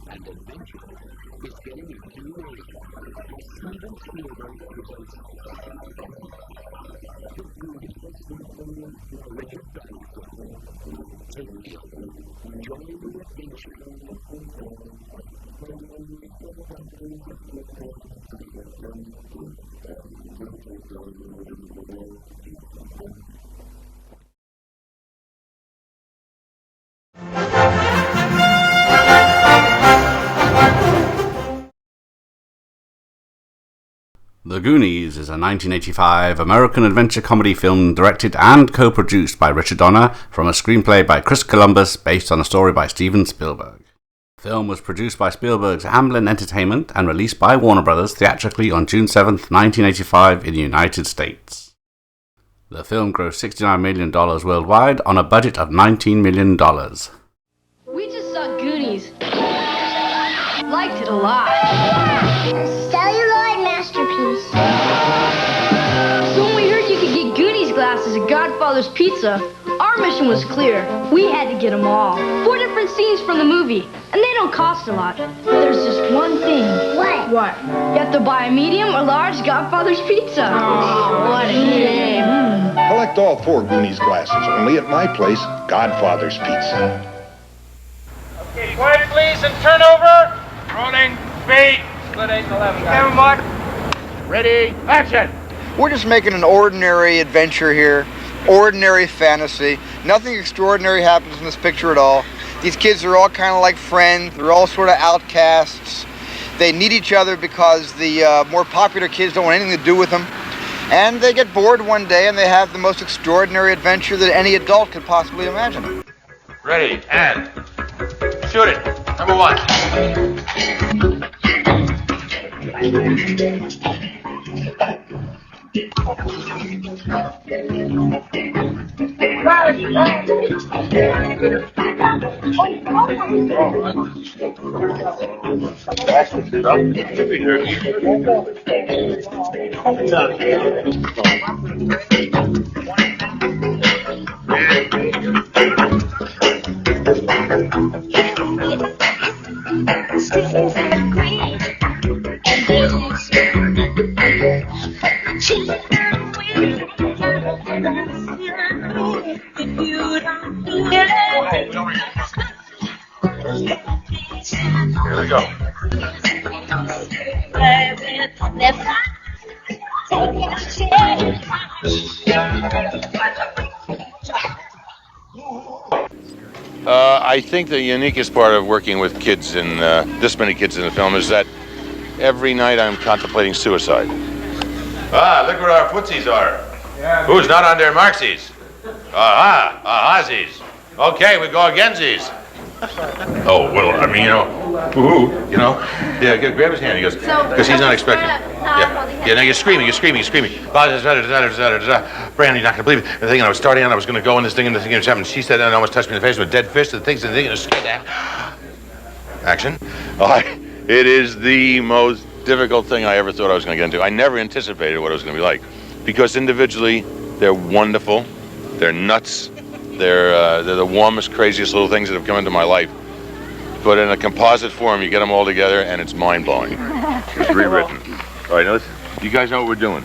And adventure is getting a new age. Steven Spielberg presents Richard Donner. Join the adventure. The Goonies is a 1985 American adventure comedy film directed and co-produced by Richard Donner from a screenplay by Chris Columbus based on a story by Steven Spielberg. The film was produced by Spielberg's Amblin Entertainment and released by Warner Brothers theatrically on June 7th, 1985 in the United States. The film grossed $69 million worldwide on a budget of $19 million. We just saw Goonies. Liked it a lot. Celluloid masterpiece. So when we heard you could get Goonies glasses at Godfather's Pizza, our mission was clear. We had to get them all. 4 different scenes from the movie, and they don't cost a lot. But there's just one thing. What? What? You have to buy a medium or large Godfather's Pizza. Oh, what a game. Collect all 4 Goonies glasses, only at my place, Godfather's Pizza. Okay, quiet please and turn over. Rolling, speed. Split 8 and 11. Camera mark. Ready, action. We're just making an ordinary adventure here, ordinary fantasy. Nothing extraordinary happens in this picture at all. These kids are all kind of like friends. They're all sort of outcasts. They need each other because the more popular kids don't want anything to do with them. And they get bored one day and they have the most extraordinary adventure that any adult could possibly imagine. Ready, and shoot it. Number 1. Here we go. I think the uniquest part of working with kids in this many kids in the film is that every night I'm contemplating suicide. Ah, look where our footsies are. Yeah, who's not on their marksies? Ahasies. Okay, we go againsies. Oh, well, I mean, yeah, grab his hand, he goes, because he's not expecting. Yeah, now you're screaming. Brandy's not gonna believe it. The thing, I was starting out, I was gonna go in this thing, and happened. She said, and almost touched me in the face with a dead fish, and things, and it scared that. Action. It is the most difficult thing I ever thought I was gonna get into. I never anticipated what it was gonna be like, because individually, they're wonderful, they're nuts, they're the warmest, craziest little things that have come into my life. But in a composite form, you get them all together, and it's mind-blowing. It's rewritten. All right, now you guys know what we're doing?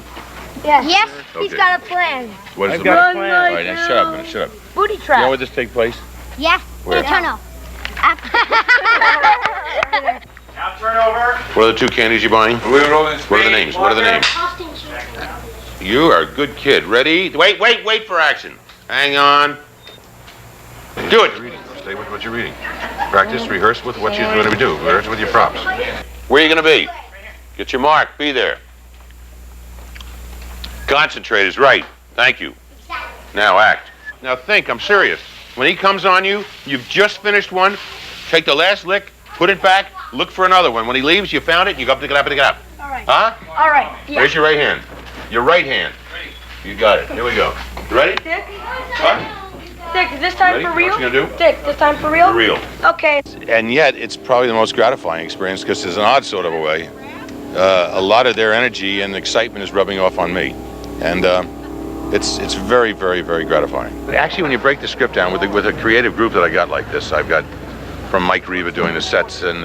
Yes. Yes, Okay. he's got a plan. What is I've the got a plan? plan. All right, now shut up. Booty You know trap. where this take place? Yeah. Where? Tunnel. Now turn over. What are the 2 candies you're buying? We're rolling. What are the names? What are the names? You are a good kid. Ready? Wait for action. Hang on. Do it. Stay with what you're reading. Practice, rehearse with what you're going to do. Rehearse with your props. Where are you going to be? Get your mark. Be there. Concentrate is right. Thank you. Now act. Now think, I'm serious. When he comes on you, you've just finished one, take the last lick, put it back, look for another one. When he leaves, you found it, you go up, pick it up, pick it up. All right. Huh? All right. Yeah. Raise your right hand. Your right hand. You got it. Here we go. You ready? Dick? What? Dick, is this time Ready? for real? What you gonna do? Dick, this time for real? For real. Okay. And yet, it's probably the most gratifying experience because there's an odd sort of a way. A lot of their energy and excitement is rubbing off on me. And it's very, very, very gratifying. Actually, when you break the script down with a creative group that I got like this, I've got from Mike Riva doing the sets and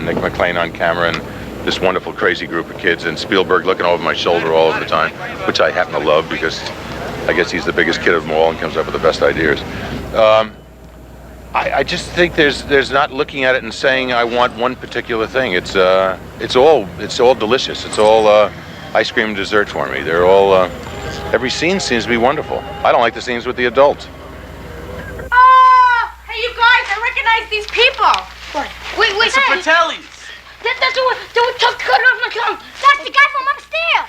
Nick McLean on camera and this wonderful crazy group of kids and Spielberg looking over my shoulder all of the time, which I happen to love because I guess he's the biggest kid of them all and comes up with the best ideas. I just think there's not looking at it and saying I want one particular thing. It's all delicious. It's all ice cream and dessert for me. They're all every scene seems to be wonderful. I don't like the scenes with the adults. Hey, you guys, I recognize these people. What? Wait, It's the Fratellis. That's the one took cut off my tongue. That's the guy from upstairs.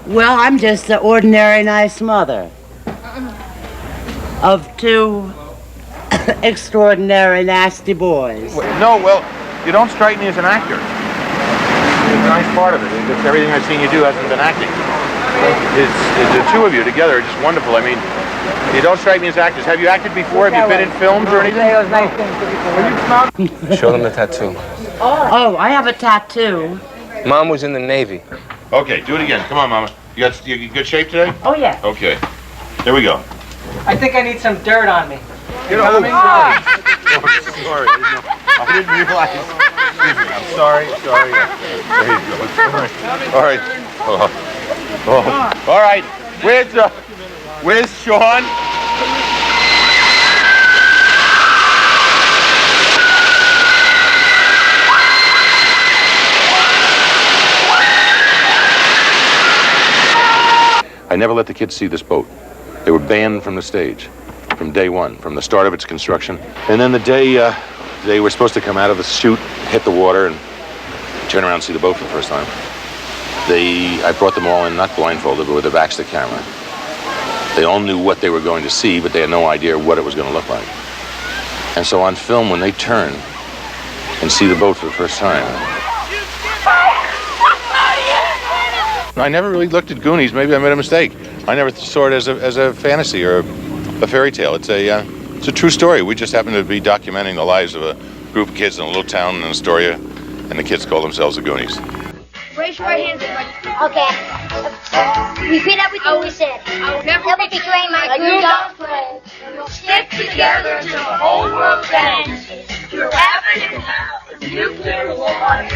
Well, I'm just the ordinary nice mother of two extraordinary nasty boys. No, well, you don't strike me as an actor. It's a nice part of it. It's everything I've seen you do hasn't been acting. It's the two of you together are just wonderful. I mean, you don't strike me as actors. Have you acted before? Have you been in films or anything? Show them the tattoo. Oh, I have a tattoo. Mom was in the Navy. Okay, do it again. Come on, Mama. You in good shape today? Oh, yeah. Okay. Here we go. I think I need some dirt on me. You know, sorry. I didn't realize. Excuse me. I'm sorry. There you go. All right. All right. Where's Sean? I never let the kids see this boat. They were banned from the stage from day one, from the start of its construction. And then the day they were supposed to come out of the chute, hit the water, and turn around and see the boat for the first time, I brought them all in, not blindfolded, but with their backs to the camera. They all knew what they were going to see, but they had no idea what it was going to look like. And so on film, when they turn and see the boat for the first time, I never really looked at Goonies. Maybe I made a mistake. I never saw it as a fantasy or a fairy tale. It's a true story. We just happen to be documenting the lives of a group of kids in a little town in Astoria, and the kids call themselves the Goonies. Raise your right hands, everybody. Okay. Repeat everything we said. I'll never betray my good dog friend. We'll stick together until the whole world ends. You're having a nuclear war.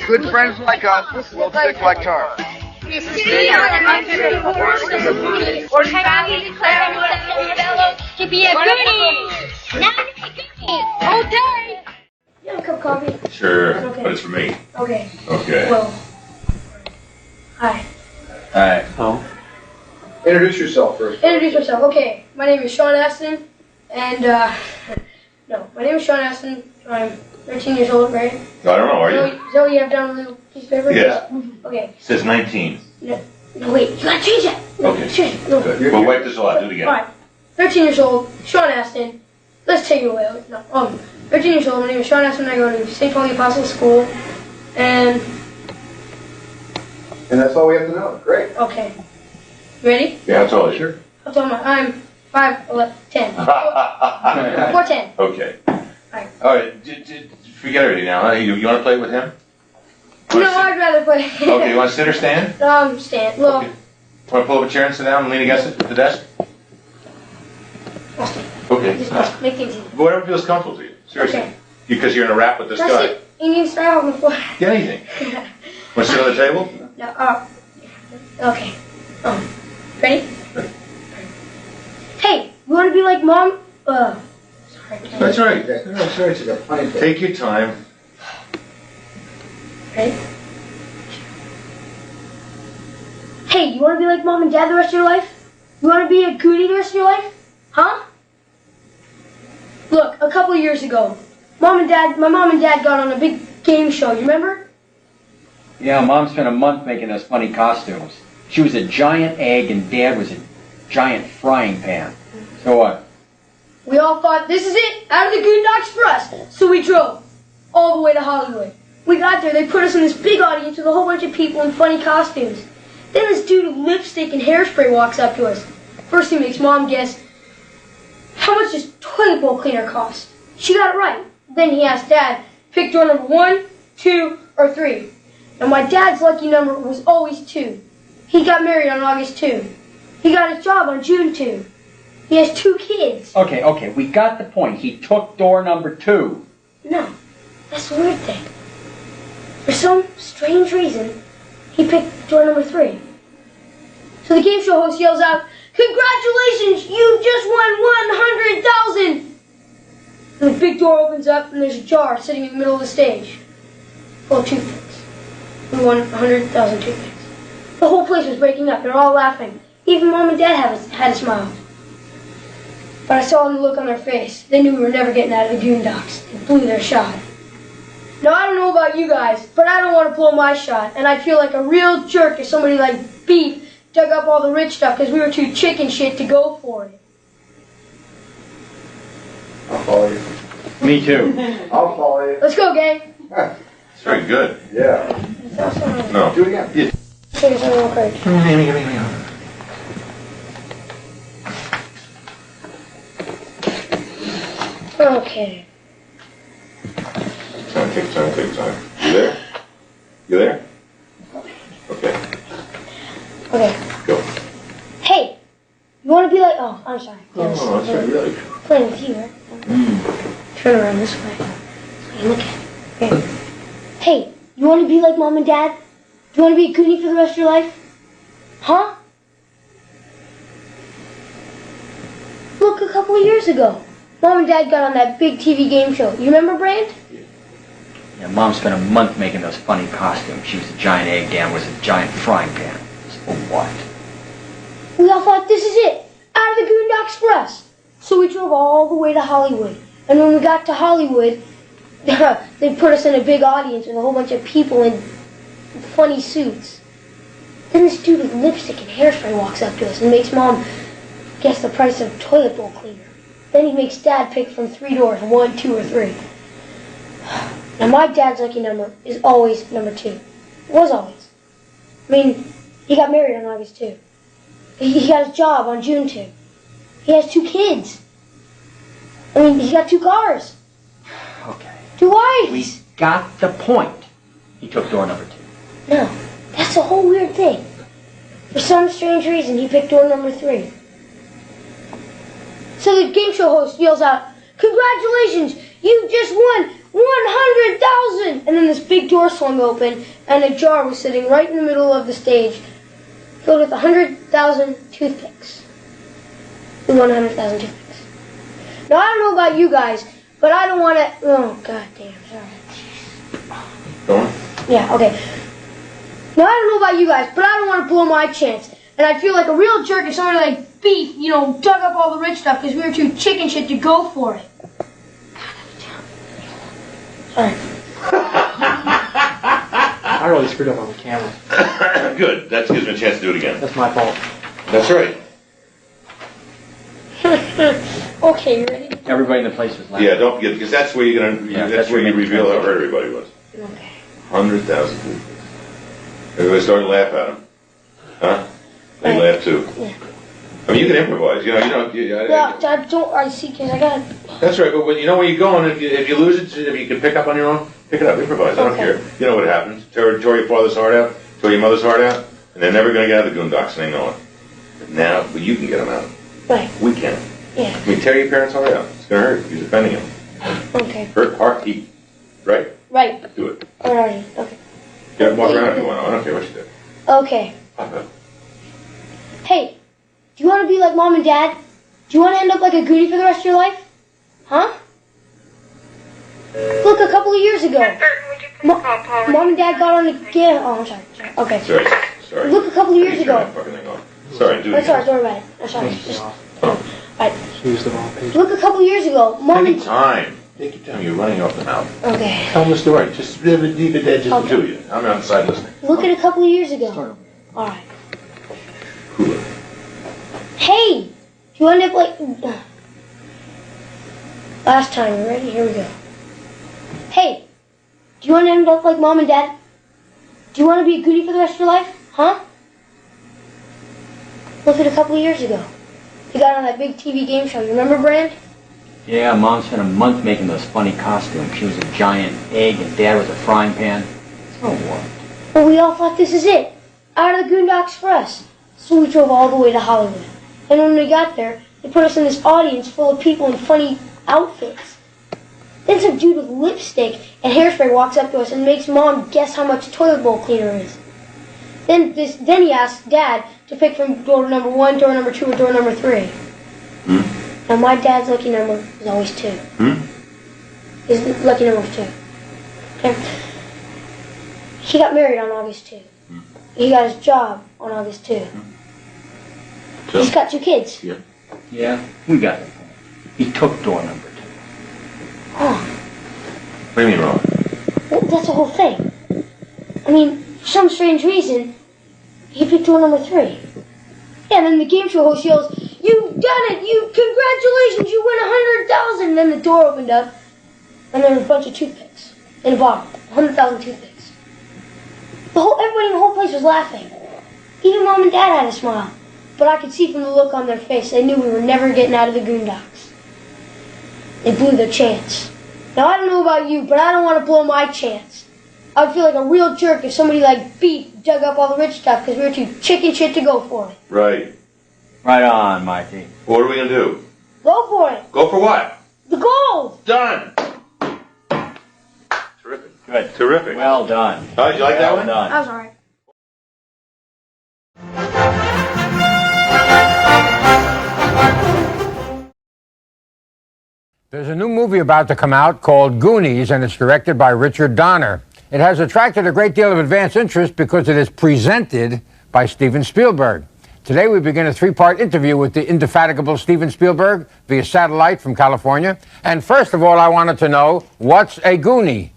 Good friends like us will stick like tar. The city on the 154th of the Goonies, or proudly declaring fellow to be a Goonie. Now you're a Goonie. Okay. You have a cup of coffee? Sure, Okay. but it's for me. Okay. Okay. Well, hi. Hi. Introduce yourself first. Introduce myself. Okay, my name is Sean Aston, and my name is Sean Aston. I'm 13 years old, right? I don't know, are you? Is that what you have down on the little piece of paper? Yeah. Okay. It says 19. No, wait, you gotta change that. No, Okay. change it. No. Good. We'll wipe this all out. Do it again. Alright. 13 years old, Sean Aston. Let's take it away. No, 13 years old, my name is Sean Aston. I go to St. Paul the Apostles School, and And that's all we have to know. Great. okay. You ready? Yeah, that's all. Sure. I'm 5'11", 10. 4'10". Okay. Alright. All right. Forget everything now. Huh? You want to play with him? No, I'd rather play. Okay. You want to sit or stand? Stand. Well, Okay. Want to pull up a chair and sit down and lean against the desk? I'll stand. Okay. Just make things easy. Whatever feels comfortable to you. Seriously. Okay. Because you're in a rap with this Can I guy. sit? You need to start on the floor. Get anything. Want to sit on the table? No, okay. Ready? Hey, you want to be like Mom? Sorry. That's right. No, seriously, got plenty of Take your time. Ready? Hey, you want to be like Mom and Dad the rest of your life? You want to be a Goonie the rest of your life? Huh? Look, a couple of years ago, my mom and Dad got on a big game show. You remember? Yeah, Mom spent a month making us funny costumes. She was a giant egg and Dad was a giant frying pan. So what? We all thought, this is it, out of the Goondock Express. So we drove all the way to Hollywood. We got there, they put us in this big audience with a whole bunch of people in funny costumes. Then this dude with lipstick and hairspray walks up to us. First he makes Mom guess, how much does toilet bowl cleaner cost? She got it right. Then he asked Dad, pick door number 1, 2, or 3. And my dad's lucky number was always 2. He got married on August 2. He got his job on June 2. He has 2 kids. Okay, we got the point. He took door number 2. No, that's the weird thing. For some strange reason, he picked door number 3. So the game show host yells out, congratulations, you just won 100,000! And the big door opens up and there's a jar sitting in the middle of the stage. Full of toothpicks. We won 100,000 toothpicks. The whole place was breaking up. They were all laughing. Even Mom and Dad had a smile. But I saw the look on their face. They knew we were never getting out of the Goondocks. They blew their shot. Now, I don't know about you guys, but I don't want to blow my shot. And I'd feel like a real jerk if somebody like Beef dug up all the rich stuff because we were too chicken shit to go for it. I'll follow you. Me too. I'll follow you. Let's go, gang. It's very good. Yeah. No. Do it again. Yeah. Take us on real quick. Okay. Take time. You there? You there? Okay. Okay. Go. Hey, you want to be like... Oh, I'm sorry. Oh, that's right. Really. Playing with you, right? Turn around this way. Okay, look at it. Okay. Hey, you want to be like Mom and Dad? Do you want to be a Goonie for the rest of your life? Huh? Look, a couple of years ago, Mom and Dad got on that big TV game show. You remember, Brand? Yeah, Mom spent a month making those funny costumes. She was a giant egg, Dan was a giant frying pan. So what? We all thought, this is it, out of the Goondock Express. So we drove all the way to Hollywood. And when we got to Hollywood, they put us in a big audience with a whole bunch of people in funny suits. Then this dude with lipstick and hairspray walks up to us and makes Mom guess the price of toilet bowl cleaner. Then he makes Dad pick from 3 doors, 1, 2, or 3. Now my dad's lucky number is always number 2. Was always. I mean, he got married on August 2. He got his job on June 2. He has 2 kids. I mean, he's got 2 cars. Okay. 2 wives. We got the point. He took door number 2. No, that's a whole weird thing. For some strange reason, he picked door number 3. So the game show host yells out, congratulations, you just won 100,000! And then this big door swung open, and a jar was sitting right in the middle of the stage, filled with 100,000 toothpicks. We won 100,000 toothpicks. Now, I don't know about you guys, but I don't want to... Oh, goddamn, sorry. Go on. Yeah, okay. Now, I don't know about you guys, but I don't want to blow my chance. And I'd feel like a real jerk if somebody like Beef, dug up all the rich stuff because we were too chicken shit to go for it. Sorry. I really screwed up on the camera. Good. That gives me a chance to do it again. That's my fault. That's right. Okay, you ready? Everybody in the place was laughing. Yeah, don't forget, because that's where you're gonna. Yeah, that's where you reveal how hurt everybody was. Okay. 100,000 people. Everybody started to laugh at him. Huh? They laughed too. Yeah. I mean, you can improvise. You don't. I see, because I got to... That's right, but when you're going, if you lose it, if you can pick up on your own, pick it up, improvise. I don't care. You know what happens. Tore your father's heart out, tore your mother's heart out, and they're never going to get out of the Goondocks, and they know it. But now, you can get them out. Right. We can. Yeah. I mean, tear your parents' heart out. It's going to hurt. You're defending them. Okay. Hurt, heart, heat. Right? Right. Do it. Alrighty. Okay. Get up, walk around if you want. I don't care what you do. Okay. Pop up. Hey, do you want to be like Mom and Dad? Do you want to end up like a Goonie for the rest of your life? Huh? Look, a couple of years ago, Mom and Dad got on the game. Oh, I'm sorry. Okay. Sorry. Look, a couple of years ago. Sorry, do it. Sorry, don't worry about it. I'm sorry. Just, alright. Use the wrong page. Look, a couple of years ago, Mom Take and... your time. Take your time. You're running off the mouth. Okay. Tell them the story. Just leave it deep at just to you. I'm outside listening. Look at a couple of years ago. Alright. Hey, do you end up like... Last time, you ready? Here we go. Hey, do you want to end up like Mom and Dad? Do you want to be a Goonie for the rest of your life? Huh? Look at a couple of years ago. You got on that big TV game show. You remember, Brand? Yeah, Mom spent a month making those funny costumes. She was a giant egg and Dad was a frying pan. So what? Well, we all thought this is it. Out of the Goondocks for us. So we drove all the way to Hollywood. And when we got there, they put us in this audience full of people in funny outfits. Then some dude with lipstick and hairspray walks up to us and makes Mom guess how much toilet bowl cleaner is. Then he asks Dad to pick from door number 1, door number 2, or door number 3. Now my dad's lucky number was always 2. His lucky number was 2. Okay. He got married on August 2. He got his job on August 2. So, he's got 2 kids. Yeah, we got it. He took door number 2. Oh. What do you mean wrong? Well, that's the whole thing. I mean, for some strange reason, he picked door number 3. Yeah, and then the game show host yells, "You've done it! Congratulations! You win 100,000!" And then the door opened up, and there was a bunch of toothpicks in a bottle. 100,000 toothpicks. Everybody in the whole place was laughing. Even Mom and Dad had a smile. But I could see from the look on their face, they knew we were never getting out of the Goondocks. They blew their chance. Now, I don't know about you, but I don't want to blow my chance. I would feel like a real jerk if somebody like Beef dug up all the rich stuff because we were too chicken shit to go for it. Right. Right on, Mikey. What are we going to do? Go for it. Go for what? The gold. Done. Terrific. Good. Terrific. Well done. Oh, you like that one? Well done. That was all right. There's a new movie about to come out called Goonies, and it's directed by Richard Donner. It has attracted a great deal of advance interest because it is presented by Steven Spielberg. Today we begin a 3-part interview with the indefatigable Steven Spielberg via satellite from California. And first of all, I wanted to know, what's a Goonie?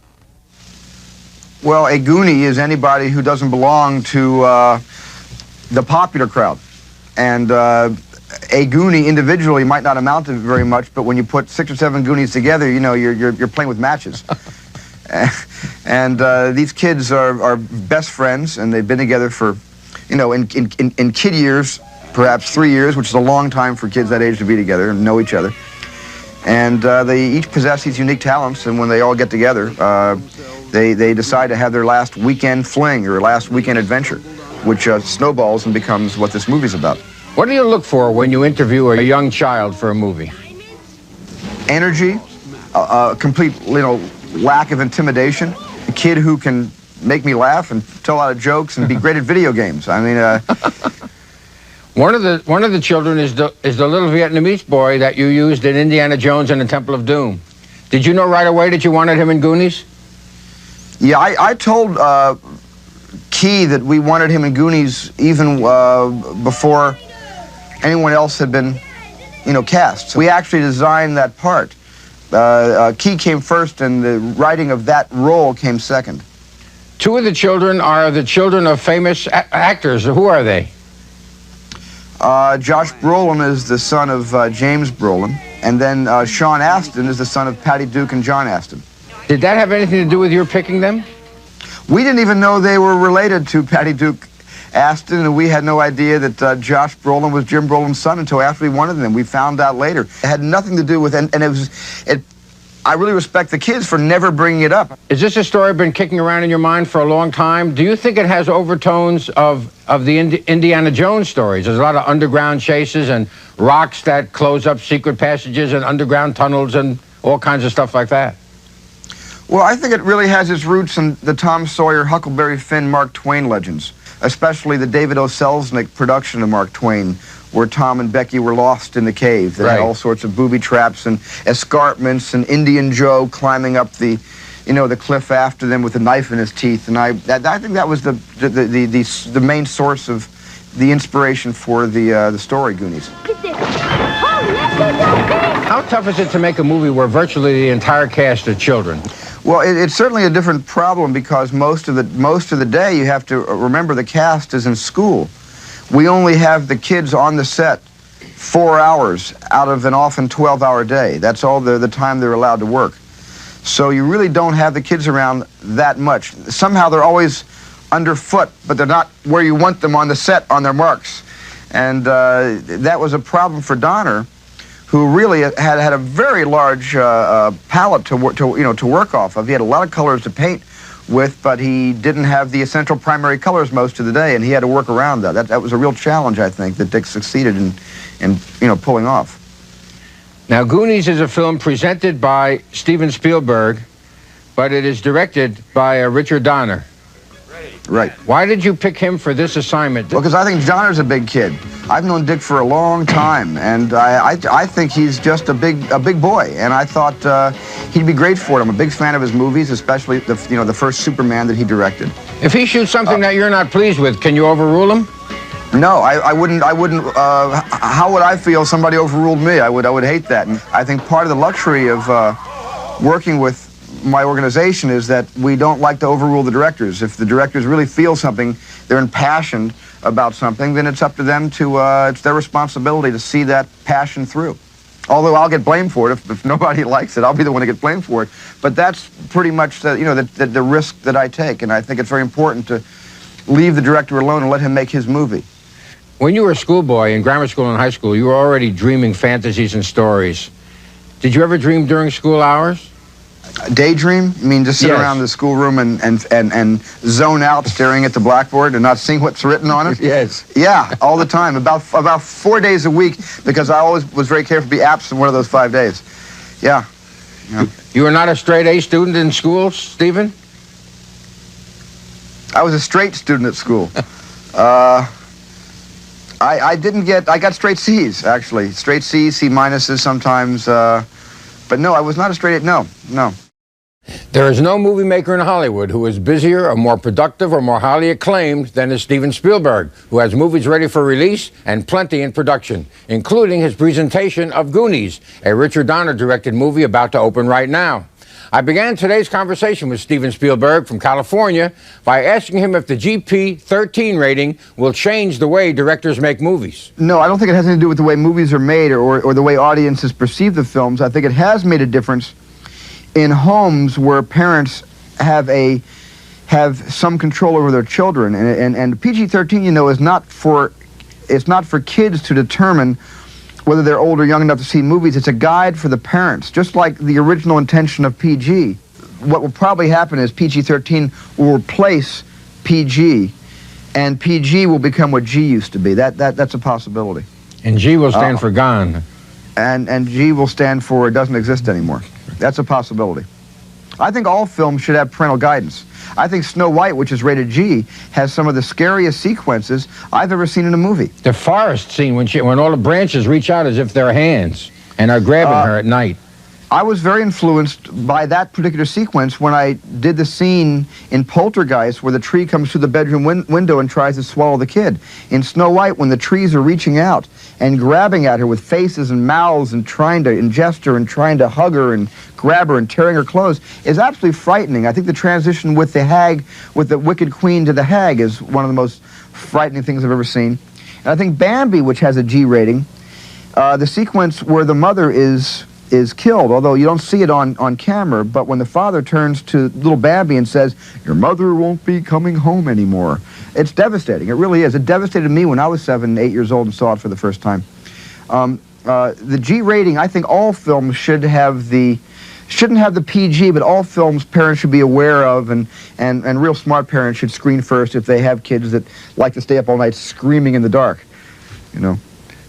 Well, a Goonie is anybody who doesn't belong to the popular crowd. And a Goonie individually might not amount to very much, but when you put 6 or 7 Goonies together, you know, you're playing with matches. And these kids are best friends, and they've been together for, you know, in kid years, perhaps 3 years, which is a long time for kids that age to be together and know each other. And they each possess these unique talents, and when they all get together, they decide to have their last weekend fling or last weekend adventure, which snowballs and becomes what this movie's about. What do you look for when you interview a young child for a movie? Energy, a complete, you know, lack of intimidation, a kid who can make me laugh and tell a lot of jokes and be great at video games. I mean, one of the children is the little Vietnamese boy that you used in Indiana Jones and the Temple of Doom. Did you know right away that you wanted him in Goonies? Yeah, I told Key that we wanted him in Goonies even before anyone else had been, you know, cast. So we actually designed that part. Key came first, and the writing of that role came second. 2 of the children are the children of famous actors. Who are they? Josh Brolin is the son of James Brolin, and then Sean Astin is the son of Patty Duke and John Astin. Did that have anything to do with your picking them? We didn't even know they were related to Patty Duke Astin, and we had no idea that Josh Brolin was Jim Brolin's son until after we wanted them. We found out later. It had nothing to do with, and I really respect the kids for never bringing it up. Is this a story been kicking around in your mind for a long time? Do you think it has overtones of the Indiana Jones stories? There's a lot of underground chases and rocks that close up secret passages and underground tunnels and all kinds of stuff like that. Well, I think it really has its roots in the Tom Sawyer, Huckleberry Finn, Mark Twain legends, especially the David O. Selznick production of Mark Twain, where Tom and Becky were lost in the cave. They had all sorts of booby traps and escarpments, and Indian Joe climbing up the, you know, the cliff after them with a knife in his teeth. And I think that was the main source of the inspiration for the story Goonies. How tough is it to make a movie where virtually the entire cast are children? Well, it's certainly a different problem because most of the day you have to remember the cast is in school. We only have the kids on the set 4 hours out of an often 12-hour day. That's all the time they're allowed to work. So you really don't have the kids around that much. Somehow they're always underfoot, but they're not where you want them on the set on their marks. And that was a problem for Donner, who really had a very large palette to work off of. He had a lot of colors to paint with, but he didn't have the essential primary colors most of the day, and he had to work around that. That was a real challenge, I think, that Dick succeeded in pulling off. Now, Goonies is a film presented by Steven Spielberg, but it is directed by Richard Donner. Right. Why did you pick him for this assignment? Well, because I think Donner's a big kid. I've known Dick for a long time, and I think he's just a big boy, and I thought he'd be great for it. I'm a big fan of his movies, especially the first Superman that he directed. If he shoots something that you're not pleased with, can you overrule him? No, I wouldn't. How would I feel if somebody overruled me? I would hate that. And I think part of the luxury of working with my organization is that we don't like to overrule the directors. If the directors really feel something, they're impassioned about something, then it's up to them to, it's their responsibility to see that passion through. Although I'll get blamed for it. If nobody likes it, I'll be the one to get blamed for it. But that's pretty much the risk that I take, and I think it's very important to leave the director alone and let him make his movie. When you were a schoolboy in grammar school and high school, you were already dreaming fantasies and stories. Did you ever dream during school hours? Daydream? You mean just sit Yes. around the schoolroom and zone out staring at the blackboard and not seeing what's written on it? Yes. Yeah, all the time. About 4 days a week, because I always was very careful to be absent one of those 5 days. Yeah. You were not a straight A student in school, Stephen? I was a straight student at school. I got straight C's, actually. Straight C's, C minuses sometimes. But no, I was not a straight A, no. There is no movie maker in Hollywood who is busier or more productive or more highly acclaimed than is Steven Spielberg, who has movies ready for release and plenty in production, including his presentation of Goonies, a Richard Donner-directed movie about to open right now. I began today's conversation with Steven Spielberg from California by asking him if the GP-13 rating will change the way directors make movies. No, I don't think it has anything to do with the way movies are made or the way audiences perceive the films. I think it has made a difference in homes where parents have some control over their children. And PG-13, it's not for kids to determine whether they're old or young enough to see movies. It's a guide for the parents, just like the original intention of PG. What will probably happen is PG-13 will replace PG, and PG will become what G used to be. That's a possibility. And G will stand for gone. And G will stand for it doesn't exist anymore. That's a possibility. I think all films should have parental guidance. I think Snow White, which is rated G, has some of the scariest sequences I've ever seen in a movie. The forest scene when all the branches reach out as if they're hands and are grabbing her at night. I was very influenced by that particular sequence when I did the scene in Poltergeist where the tree comes through the bedroom window and tries to swallow the kid. In Snow White, when the trees are reaching out and grabbing at her with faces and mouths and trying to ingest her and trying to hug her and grab her and tearing her clothes is absolutely frightening. I think the transition with the hag, with the Wicked Queen to the hag, is one of the most frightening things I've ever seen. And I think Bambi, which has a G rating, the sequence where the mother is killed, although you don't see it on camera, but when the father turns to little Bambi and says, "Your mother won't be coming home anymore," it's devastating. It really is. It devastated me when I was 7, 8 years old and saw it for the first time. The G rating, I think all films shouldn't have the PG, but all films parents should be aware of, and real smart parents should screen first if they have kids that like to stay up all night screaming in the dark,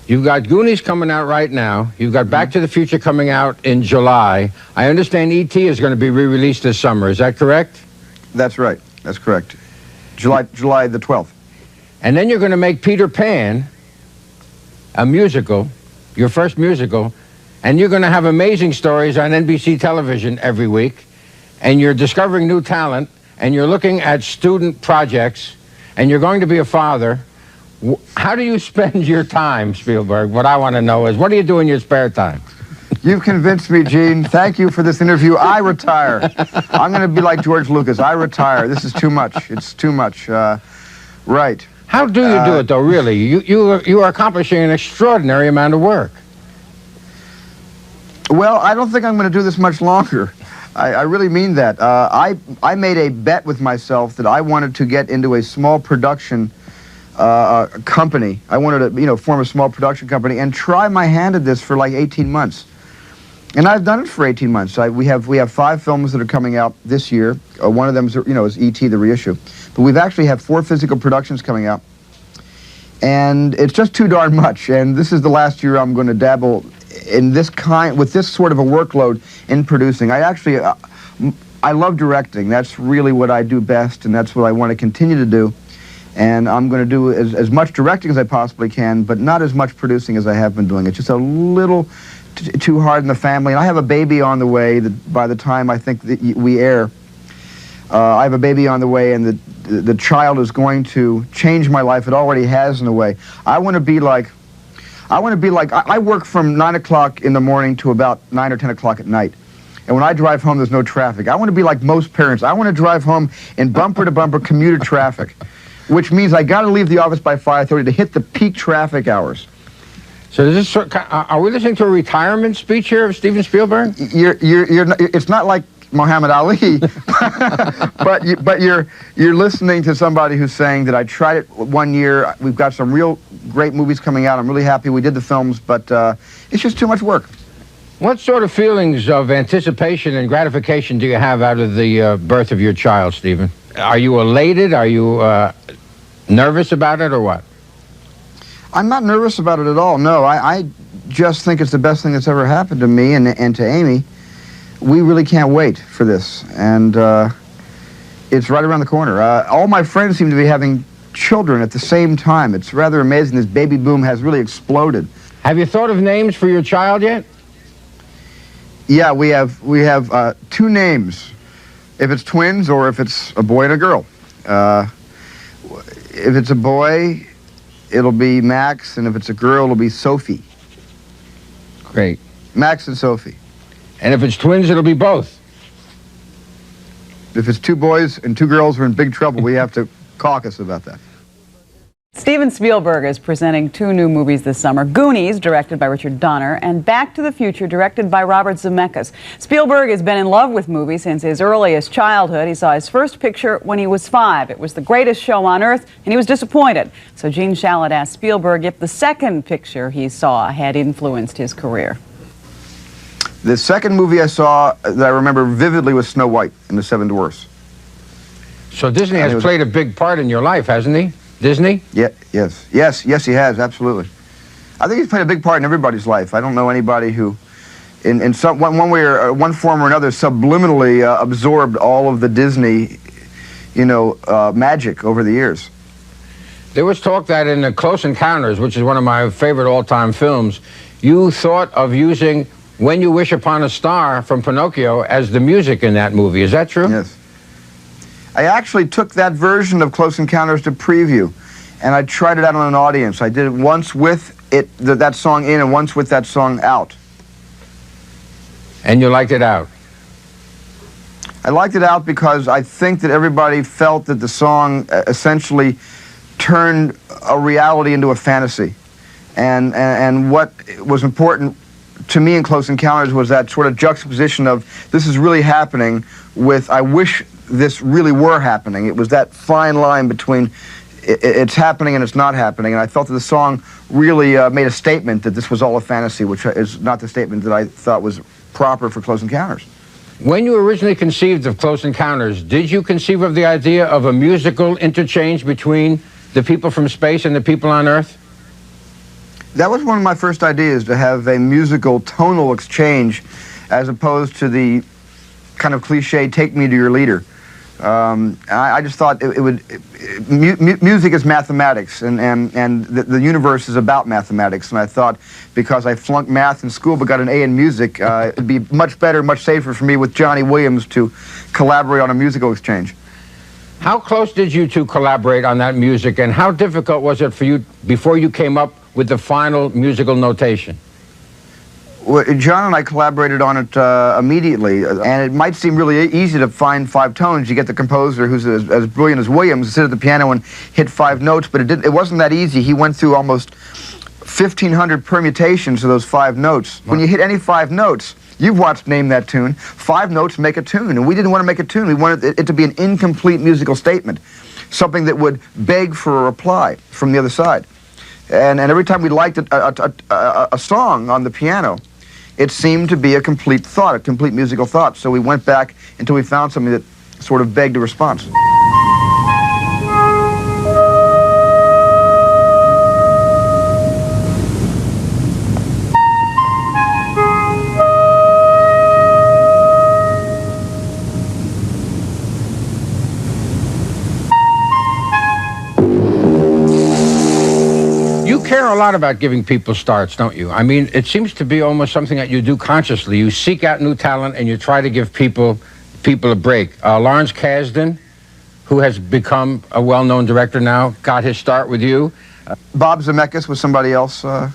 You've got Goonies coming out right now. You've got Back to the Future coming out in July. I understand E.T. is going to be re-released this summer. Is that correct? That's right. That's correct. July the 12th. And then you're going to make Peter Pan a musical, your first musical, and you're going to have amazing stories on NBC television every week, and you're discovering new talent, and you're looking at student projects, and you're going to be a father. How do you spend your time, Spielberg? What I want to know is, what do you do in your spare time? You've convinced me, Gene. Thank you for this interview. I retire. I'm going to be like George Lucas. I retire. This is too much. It's too much. Right. How do you do it, though, really? You are accomplishing an extraordinary amount of work. Well, I don't think I'm going to do this much longer. I really mean that. I made a bet with myself that I wanted to get into a small production company. I wanted to, form a small production company and try my hand at this for like 18 months. And I've done it for 18 months. We have 5 films that are coming out this year. One of them is, is E.T. the reissue. But we've actually have 4 physical productions coming out. And it's just too darn much. And this is the last year I'm going to dabble in with this sort of a workload in producing. I love directing. That's really what I do best, and that's what I want to continue to do. And I'm going to do as much directing as I possibly can, but not as much producing as I have been doing. It's just a little too hard in the family. And I have a baby on the way that by the time I think that we air, I have a baby on the way, and the child is going to change my life. It already has in a way. I work from 9 o'clock in the morning to about 9 or 10 o'clock at night. And when I drive home, there's no traffic. I want to be like most parents. I want to drive home in bumper-to-bumper commuter traffic, which means I got to leave the office by 5:30 to hit the peak traffic hours. So is this, are we listening to a retirement speech here of Steven Spielberg? It's not like Muhammad Ali, but you're listening to somebody who's saying that I tried it one year. We've got some real great movies coming out. I'm really happy we did the films, but it's just too much work. What sort of feelings of anticipation and gratification do you have out of the birth of your child, Steven? Are you elated? Are you nervous about it, or what? I'm not nervous about it at all, no. I just think it's the best thing that's ever happened to me and to Amy. We really can't wait for this, and it's right around the corner. All my friends seem to be having children at the same time. It's rather amazing. This baby boom has really exploded. Have you thought of names for your child yet? Yeah, we have 2 names, if it's twins or if it's a boy and a girl. If it's a boy, it'll be Max, and if it's a girl, it'll be Sophie. Great. Max and Sophie. And if it's twins, it'll be both. If it's 2 boys and 2 girls, we're in big trouble. We have to caucus about that. Steven Spielberg is presenting 2 new movies this summer. Goonies, directed by Richard Donner, and Back to the Future, directed by Robert Zemeckis. Spielberg has been in love with movies since his earliest childhood. He saw his first picture when he was 5. It was The Greatest Show on Earth, and he was disappointed. So Gene Shalit asked Spielberg if the second picture he saw had influenced his career. The second movie I saw that I remember vividly was Snow White and the 7 Dwarfs. So Disney has played a big part in your life, hasn't he? Disney? Yeah, yes, he has, absolutely. I think he's played a big part in everybody's life. I don't know anybody who, in one way or one form or another, subliminally absorbed all of the Disney, magic over the years. There was talk that in Close Encounters, which is one of my favorite all-time films, you thought of using When You Wish Upon a Star from Pinocchio as the music in that movie. Is that true? Yes. I actually took that version of Close Encounters to preview, and I tried it out on an audience. I did it once with that song in and once with that song out. And you liked it out? I liked it out because I think that everybody felt that the song essentially turned a reality into a fantasy. And what was important to me in Close Encounters was that sort of juxtaposition of this is really happening with I wish this really were happening. It was that fine line between it's happening and it's not happening, and I felt that the song really made a statement that this was all a fantasy, which is not the statement that I thought was proper for Close Encounters. When you originally conceived of Close Encounters, did you conceive of the idea of a musical interchange between the people from space and the people on Earth? That was one of my first ideas, to have a musical tonal exchange as opposed to the kind of cliche, take me to your leader. I just thought music is mathematics, and the universe is about mathematics, and I thought because I flunked math in school but got an A in music, it'd be much better, much safer for me with Johnny Williams to collaborate on a musical exchange. How close did you two collaborate on that music, and how difficult was it for you before you came up with the final musical notation? Well, John and I collaborated on it immediately, and it might seem really easy to find 5 tones. You get the composer, who's as brilliant as Williams, to sit at the piano and hit 5 notes, but it wasn't that easy. He went through almost 1,500 permutations of those 5 notes. When you hit any 5 notes, you've watched Name That Tune, 5 notes make a tune, and we didn't want to make a tune. We wanted it to be an incomplete musical statement, something that would beg for a reply from the other side. And every time we liked a song on the piano, it seemed to be a complete thought, a complete musical thought. So we went back until we found something that sort of begged a response. You care a lot about giving people starts, don't you? I mean, it seems to be almost something that you do consciously. You seek out new talent and you try to give people a break. Lawrence Kasdan, who has become a well-known director now, got his start with you. Bob Zemeckis was somebody else, Now,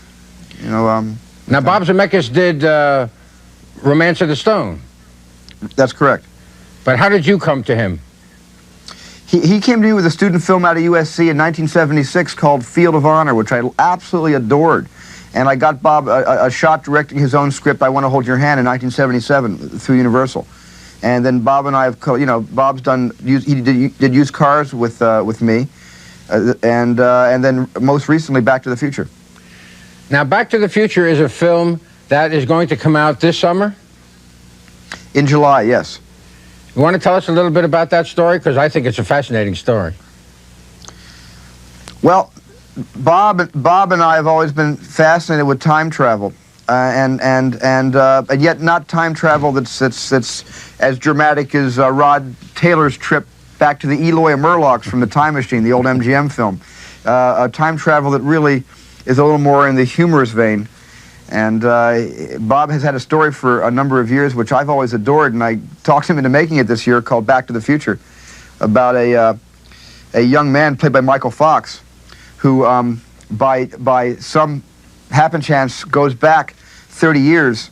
Bob Zemeckis did Romance of the Stone. That's correct. But how did you come to him? He came to me with a student film out of USC in 1976 called Field of Honor, which I absolutely adored. And I got Bob a shot directing his own script, I Want to Hold Your Hand, in 1977 through Universal. And then Bob and I have, Bob's he did Used Cars with me, and then most recently Back to the Future. Now, Back to the Future is a film that is going to come out this summer? In July, yes. You want to tell us a little bit about that story? Because I think it's a fascinating story. Well, Bob and I have always been fascinated with time travel, and yet not time travel that's as dramatic as Rod Taylor's trip back to the Eloy and Murlocs from The Time Machine, the old MGM film. A time travel that really is a little more in the humorous vein. And Bob has had a story for a number of years, which I've always adored, and I talked him into making it this year, called Back to the Future, about a young man played by Michael Fox, who by some happen chance goes back 30 years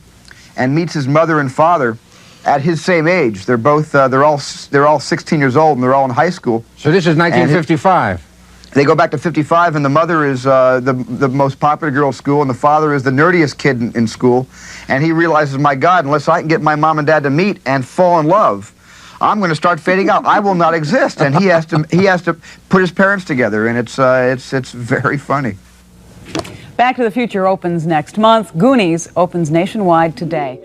and meets his mother and father at his same age. They're both they're all 16 years old, and they're all in high school. So this is 1955. They go back to 55, and the mother is the most popular girl at school, and the father is the nerdiest kid in school. And he realizes, my God, unless I can get my mom and dad to meet and fall in love, I'm going to start fading out. I will not exist. And he has to put his parents together, and it's very funny. Back to the Future opens next month. Goonies opens nationwide today.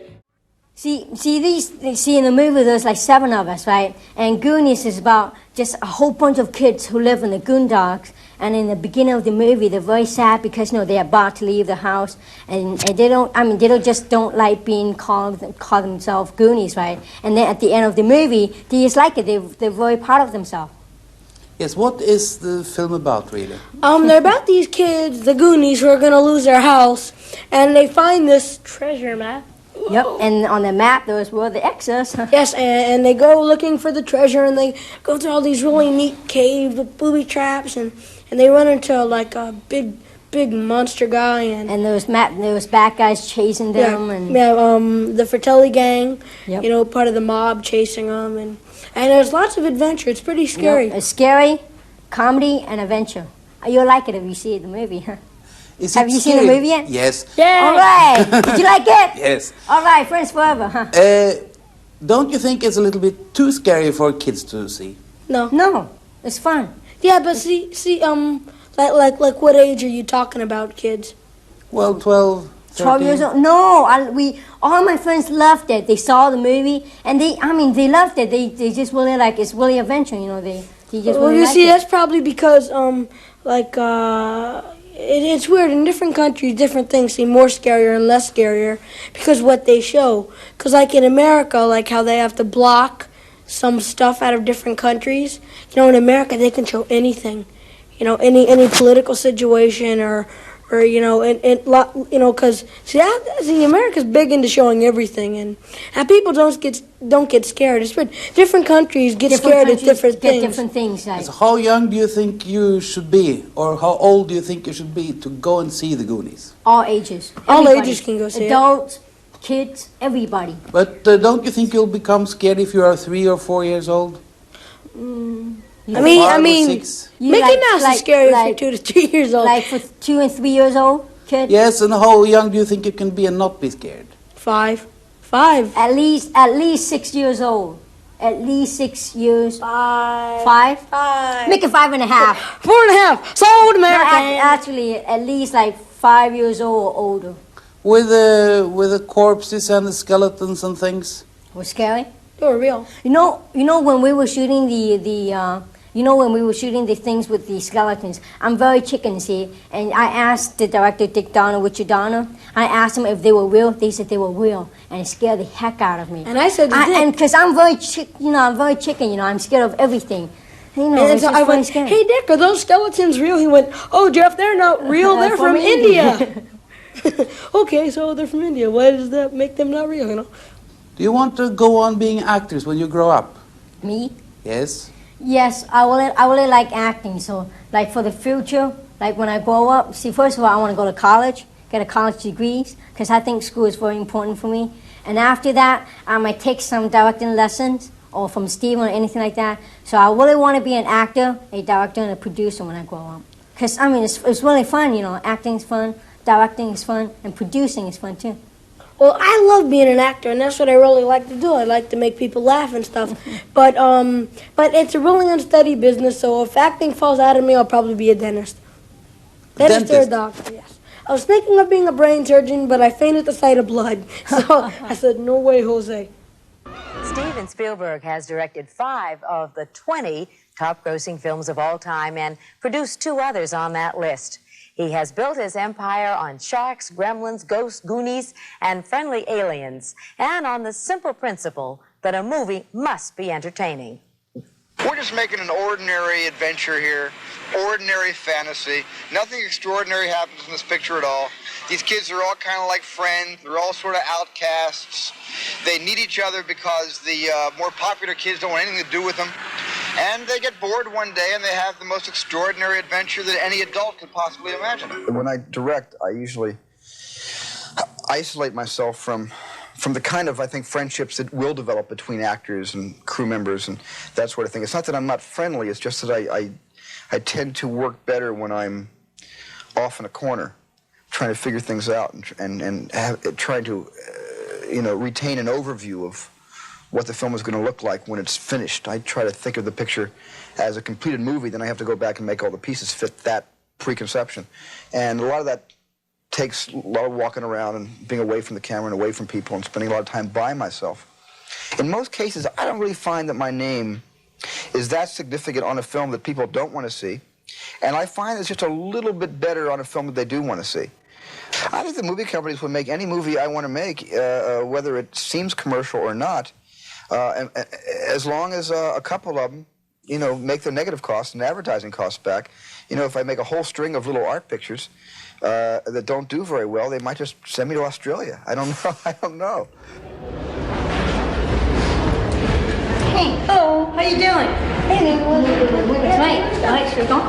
See in the movie there's like 7 of us, right? And Goonies is about just a whole bunch of kids who live in the Goondocks. And in the beginning of the movie, they're very sad because they're about to leave the house, and they don't like being call themselves Goonies, right? And then at the end of the movie, they just like it. They're very proud of themselves. Yes, what is the film about, really? They're about these kids, the Goonies, who are going to lose their house, and they find this treasure map. Yep, and on the map, those were the X's. Yes, and they go looking for the treasure, and they go through all these really neat caves with booby traps, and they run into like a big monster guy, and those bad guys chasing them, the Fratelli gang, yep. Part of the mob chasing them, and there's lots of adventure. It's pretty scary. Yep. It's scary, comedy, and adventure. You'll like it if you see the movie, huh? Have you seen the movie yet? Yes. Yeah. All right. Did you like it? Yes. All right, Friends Forever, huh? Don't you think it's a little bit too scary for kids to see? No, it's fun. Yeah, but see, like what age are you talking about, kids? Well, 12, 13. 12 years old? No, all my friends loved it. They saw the movie, and they loved it. They just really like it's really adventure, They just really like it. That's probably because it's weird. In different countries, different things seem more scarier and less scarier because what they show. Because like in America, like how they have to block some stuff out of different countries. In America, they can show anything. Any political situation or or because see, America's big into showing everything, and people don't get scared. It's different countries get scared at different things. So how young do you think you should be, or how old do you think you should be to go and see the Goonies? All ages. All Everybody. ages can go see Adults, kids, everybody. But don't you think you'll become scared if you are 3 or 4 years old? I mean, Mickey Mouse is scary if you're 2 to 3 years old. Like for 2 and 3 years old, kid. Yes, and how young do you think you can be and not be scared? 5. At least 6 years old. At least 6 years. 5. Make it 5 and a half. 4 and a half. Sold American. No, actually, at least like 5 years old or older. With the corpses and the skeletons and things. Was scary. They were real. You know when we were shooting when we were shooting the things with the skeletons, I'm very chicken, see, and I asked the director, Dick Donner, Richard Donner, I asked them if they were real. They said they were real, and it scared the heck out of me. And I said, and because I'm very chicken, I'm scared of everything. And so I went, hey Dick, are those skeletons real? He went, oh Jeff, they're not real, they're from India. Okay, so they're from India. Why does that make them not real, Do you want to go on being actors when you grow up? Me? Yes. Yes, I really like acting. So, like for the future, like when I grow up, see, first of all, I want to go to college, get a college degree, because I think school is very important for me. And after that, I might take some directing lessons, or from Steven or anything like that. So I really want to be an actor, a director, and a producer when I grow up. Because, I mean, it's really fun, acting is fun, directing is fun, and producing is fun too. Well, I love being an actor, and that's what I really like to do. I like to make people laugh and stuff. But it's a really unsteady business, so if acting falls out of me, I'll probably be a dentist. Dentist or a doctor, yes. I was thinking of being a brain surgeon, but I fainted at the sight of blood. So I said, no way, Jose. Steven Spielberg has directed 5 of the 20 top-grossing films of all time and produced 2 others on that list. He has built his empire on sharks, gremlins, ghosts, Goonies, and friendly aliens, and on the simple principle that a movie must be entertaining. We're just making an ordinary adventure here, ordinary fantasy. Nothing extraordinary happens in this picture at all. These kids are all kind of like friends. They're all sort of outcasts. They need each other because the more popular kids don't want anything to do with them. And they get bored one day and they have the most extraordinary adventure that any adult could possibly imagine. When I direct, I usually isolate myself from the kind of, I think, friendships that will develop between actors and crew members and that sort of thing. It's not that I'm not friendly, it's just that I tend to work better when I'm off in a corner, trying to figure things out and trying to, retain an overview of what the film is going to look like when it's finished. I try to think of the picture as a completed movie, then I have to go back and make all the pieces fit that preconception. And a lot of that takes a lot of walking around and being away from the camera and away from people and spending a lot of time by myself. In most cases, I don't really find that my name is that significant on a film that people don't want to see. And I find it's just a little bit better on a film that they do want to see. I think the movie companies would make any movie I want to make, whether it seems commercial or not, as long as a couple of them, make their negative costs and advertising costs back. If I make a whole string of little art pictures that don't do very well, they might just send me to Australia. I don't know. I don't know. Hey, oh, how you doing? Hey, it's late. All right, should we go?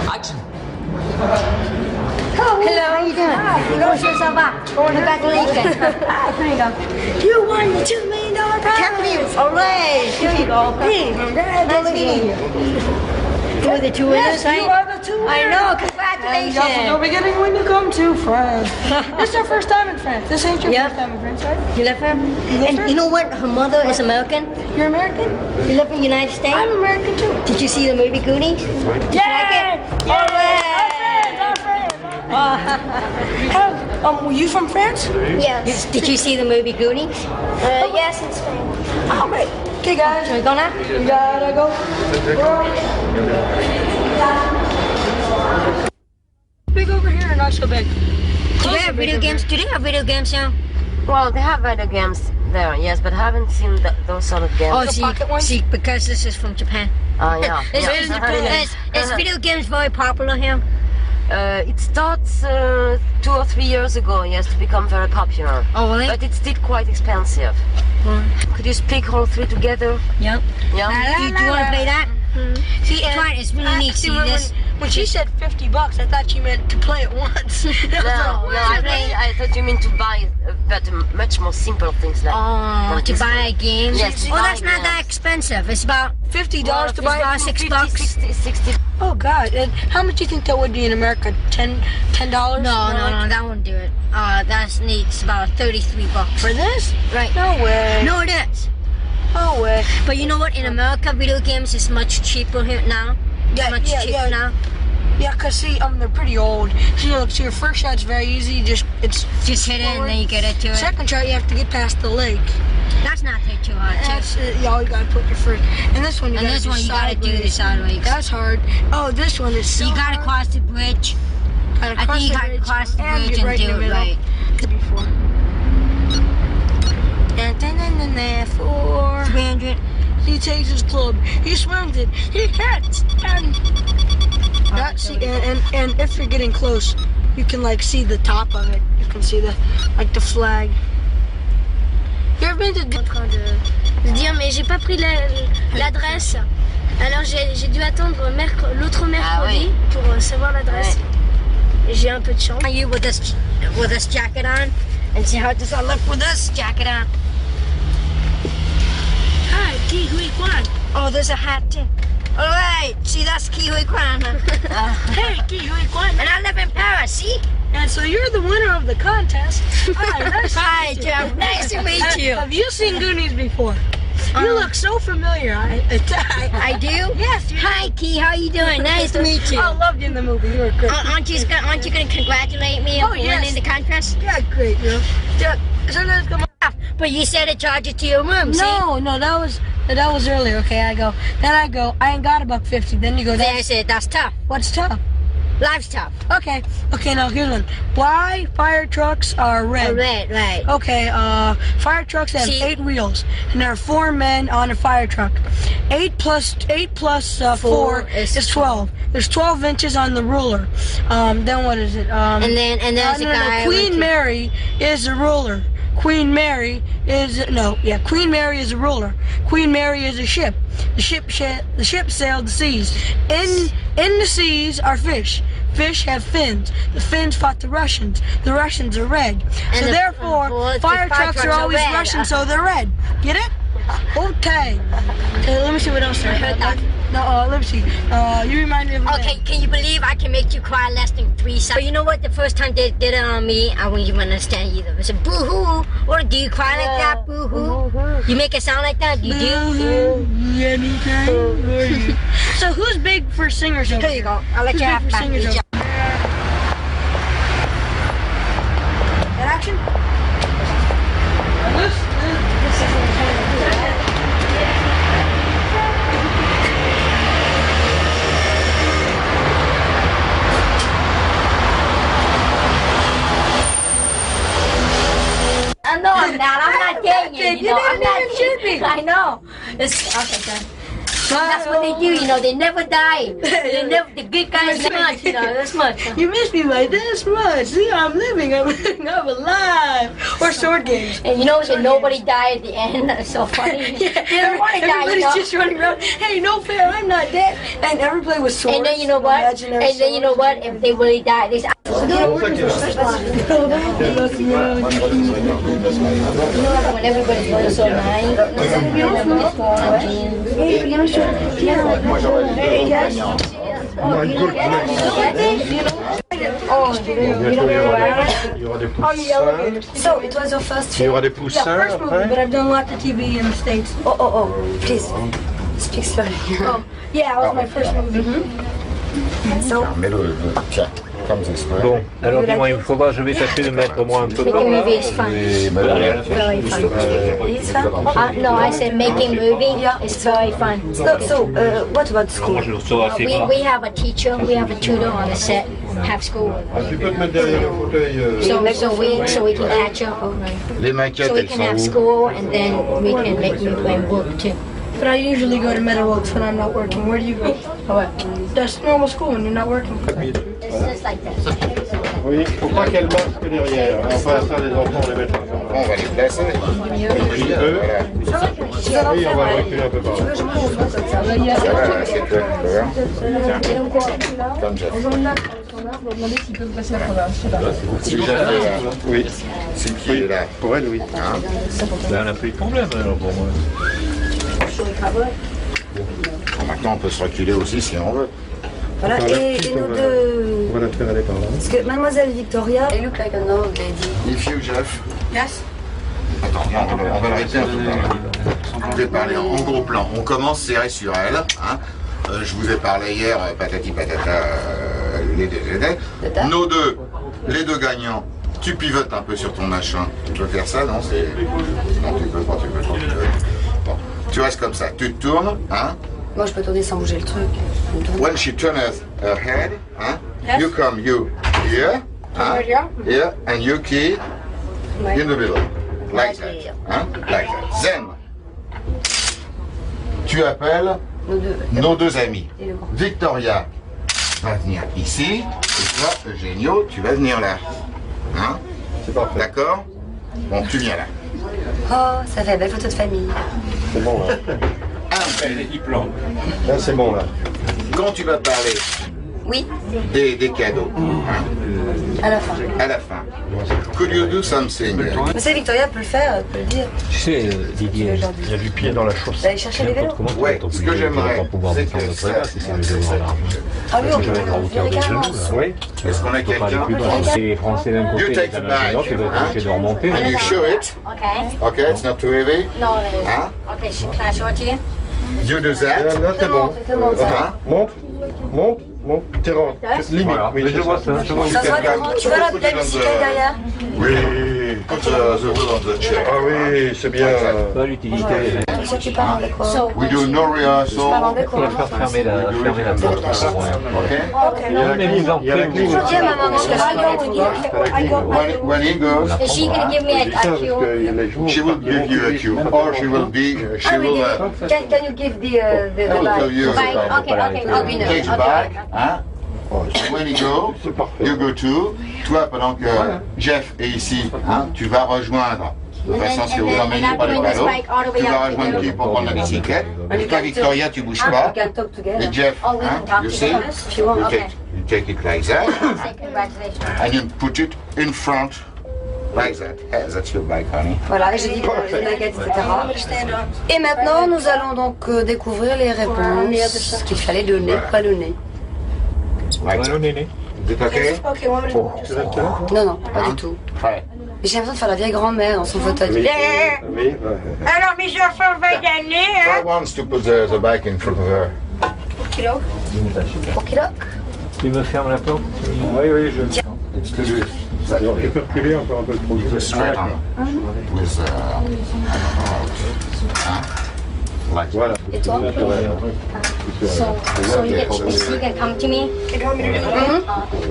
Action. Hello, how you doing? Go show yourself up. Congratulations. There you go. You won the $2 million prize. Capsule. All right. Here you go. Hey, Nice meeting you. You were the 2 winners, yes, right? you are the 2 winners. I know. Congratulations. And don't be getting when you come to France. This is our first time in France. This ain't your first time in France, right? You live here? And you know what? Her mother is American. You're American? You live in the United States? I'm American too. Did you see the movie Goonies? Did you like it? Our friends. Were you from France? Yes. Did you see the movie Goonies? Yes, in Spain. Oh, great. Okay, guys. Should we go now? We gotta go. Big over here and not so big. Do they have video games? Do they have video games now? Well, they have video games. there, yes, but I haven't seen those sort of games. Oh, see, because this is from Japan. Yeah. Is video games very popular here? It starts 2 or 3 years ago, yes, to become very popular. Oh, really? But it's still quite expensive. Could you speak all three together? Yep. Yeah. Do you want to play that? See, it's really neat. See this? When she said $50, I thought she meant to play it once. No, I thought you meant to buy but much more simple things like to buy games? Yes. Well, that's not that expensive. It's about $50 to buy about $6. 60. Oh God! And how much do you think that would be in America? $10? No, that wouldn't do it. That's neat. It's about $33 for this. Right? No way. No, it is. No way. But you know what? In America, video games is much cheaper here now. Much cheaper now. Yeah, cause see, they're pretty old. So your first shot's very easy. Just hit it and then you get it to it. Second shot, you have to get past the lake. That's not too hard. You gotta put your first. And this one, you gotta do the sideways. That's hard. Oh, this one is so you gotta cross the bridge. I think you gotta cross the bridge and do it right. Before. And then for 300. He takes his club. He swings it. He hits. And if you're getting close, you can see the top of it. You can see the flag. You ever been to de dire mais j'ai pas pris l'adresse. Alors j'ai dû attendre l'autre mercredi pour savoir l'adresse. J'ai un peu de chance. You with this jacket on, and see how does I look with this jacket on? Hi, Ki Hui Kwan. Oh, there's a hat too. All right, see that's Ki Hui Kwan. Hey, Ki Hui Kwan. And I live in Paris. See? And so you're the winner of the contest. Hi, Jeff. Nice to meet you. Have you seen Goonies before? You look so familiar. I do? Yes. Hi, Key. How you doing? Nice to meet you. I loved you in the movie. You were great. Aren't you going to congratulate me on winning the contest? Yeah, great. Yeah. But you said to charge it to your room. No, that was earlier. Okay, I go. I ain't got $1.50. Then you go. That's tough. What's tough? Life's tough. Okay, now here's one. Why fire trucks are red? Red, right. Okay, fire trucks have 8 wheels, and there are 4 men on a fire truck. 8 plus 4 is 12. There's 12 inches on the ruler. Then what is it? And there's a guy. Queen Mary is the ruler. Queen Mary is a ruler. Queen Mary is a ship. The ship sailed the seas. In the seas are fish. Fish have fins. The Finns fought the Russians. The Russians are red. So therefore, fire trucks are always Russian, so they're red. Get it? Okay. Let me see what else I heard that. No, let me see. You remind me of okay, can you believe I can make you cry less than 3 seconds? But you know what? The first time they did it on me, I wouldn't even understand either. It said boo-hoo. Or do you cry like that? Boo-hoo. You make it sound like that? You do? So who's big for singers over here? You go. I'll let you have fun. And action? No, I'm not. I'm not getting it. You know, I'm not kidding. I know. Okay, done. That's what they do, They never die. The good guys much, this much. You miss me by this much. See, I'm living. I'm alive. Or sword games. And nobody died at the end. That's so funny. Everybody's just running around. Hey, no fair. I'm not dead. And everybody was swords. And then you know what? If they really die, they say, when everybody's going so nice. So it was your first film? Il y aura des poussins first movie, but I've done lots of TV in the States. Please, speak slowly. Yeah, it was my first movie. So, middle check. Bon, alors dis-moi, il me faudra, je vais tâcher de mettre moi un peu de temps. Making movie is fun. Very fun. It's fun? No, I said making movie is very fun. So, what about school? We have a teacher, we have a tutor on the set, have school. Tu peux te mettre derrière le fauteuil. So we can catch up. Les maquettes, So we elles can sont have où? school and then we can make movie and work too. But I usually go to Meadowworks when I'm not working. Where do you go? That's normal school when you're not working. It's just like that. Oui, il faut pas qu'elle masque derrière. Enfin, ça, les enfants, on les met ensemble. On va les placer. Oui, on va reculer un peu par là. Ça va, c'est clair. Comme ça. On va demander s'ils peuvent passer à travers. C'est déjà fait, là. Oui. C'est qui est là? Pour elle, oui. Ben, on a plus de problème alors pour moi. Maintenant, on peut se reculer aussi si on veut. Voilà, et nous deux... On va la faire aller par là. Parce que Mademoiselle Victoria... They look like an old lady. If you, Jeff. Yes. Attends, on va l'arrêter un peu par là. Je vais parler en gros plan. On commence serré sur elle. Hein. Je vous ai parlé hier, patati patata, les DVD. Nos deux, les deux gagnants. Tu pivotes un peu sur ton machin. Tu peux faire ça, non? Non, tu peux pas. Bon. Tu restes comme ça. Tu te tournes, hein? Moi, je peux tourner sans bouger le truc. When she turns her head, hein? You come, you here, hein? Here, and you key in the middle. Like that. Hein? Like that. Then, tu appelles nos deux amis. Victoria va venir ici, et toi, Eugenio, tu vas venir là. Hein? C'est parfait. D'accord? Bon, tu viens là. Oh, ça fait belle photo de famille. C'est bon là. Là, c'est bon là. Quand tu vas parler Oui. des cadeaux, hein? À la fin. À la fin. Could you do something? Mais c'est Victoria peut le faire, peut le dire. Tu sais, Didier, il y a du pied dans la chaussée. D'aller chercher les vélos. Ouais, ce que j'aimerais, c'est que ça... Ah oui, on peut faire carrément. Oui. Est-ce qu'on a quelqu'un? Les Français d'un côté, You les take the Canadiens de l'autre, ils bag, vont essayer de remonter. and you show it. Okay. Okay, it's not too heavy. No, it isn't. Hein? Okay, can I show it to you? You do that. Là, c'est bon. Hein? Monte. T'es rentre. Limite. Voilà. Oui, Je vois ça. Je vois Ça sera grand. Tu vois la bicyclette derrière? Oui. Put the wheel on the chair. Ah oui, c'est bien. Pas l'utilité. Ça, tu parles avec quoi? We do no rehearsal. Tu parles avec Il faut la quoi? faire fermer la porte. Okay? Mais vous en faites. Je dis à ma maman que When he goes, Is she gonna give me a cue? she will give you a cue, or she will be, she will. Can you give the I will tell you. Okay, I'll be there. Takes back, hein? When he go, you go too. Toi, pendant que Jeff est ici, hein, tu vas rejoindre. De toute façon, si vous emmenez pas les ballots, tu vas rejoindre qui pour prendre la bicyclette. Et toi, Victoria, tu bouges pas. Et Jeff, hein, you see, you take it like that, and you put it in front. Like that. Yeah, that's your bike, honey. Voilà, et j'ai dit les maquettes, etc. Et maintenant, nous allons donc découvrir les réponses qu'il fallait donner, pas donner. Like that. Is it okay? Non, pas du tout. Ouais. J'ai l'impression de faire la vieille grand-mère dans son fauteuil. Oui. Alors, mes enfants, va y aller, Try once to put the bike in front of her. Tu me fermes la porte? Oui, je... It's too good. Tu peux reculer encore un peu trop. Straight on. With, like voilà. Et toi? So is he gonna come to me?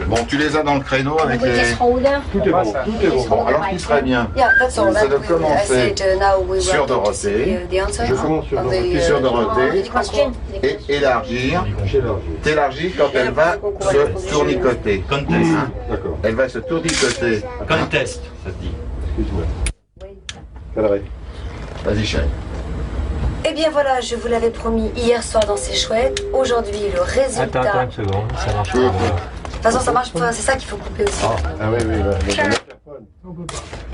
Bon, tu les as dans le créneau avec We les... just hold her? Tout est bon, tout est bon. Bon, alors ce qui serait bien, Yeah, that's all. c'est de commencer now we sur will to see Dorothée. the answer. Je commence sur Dorothée. Sur Dorothée. Et élargir. T'élargis quand elle va se tournicoter. Contest. D'accord. Elle va se tournicoter. Contest, ça se dit. Excuse-moi. Vas-y, chérie. Eh bien voilà, je vous l'avais promis hier soir dans C'est Chouette. Aujourd'hui, le résultat. Attends une seconde, ça marche pas. De toute façon, ça marche pas, c'est ça qu'il faut couper aussi. Ah oui, oui, oui.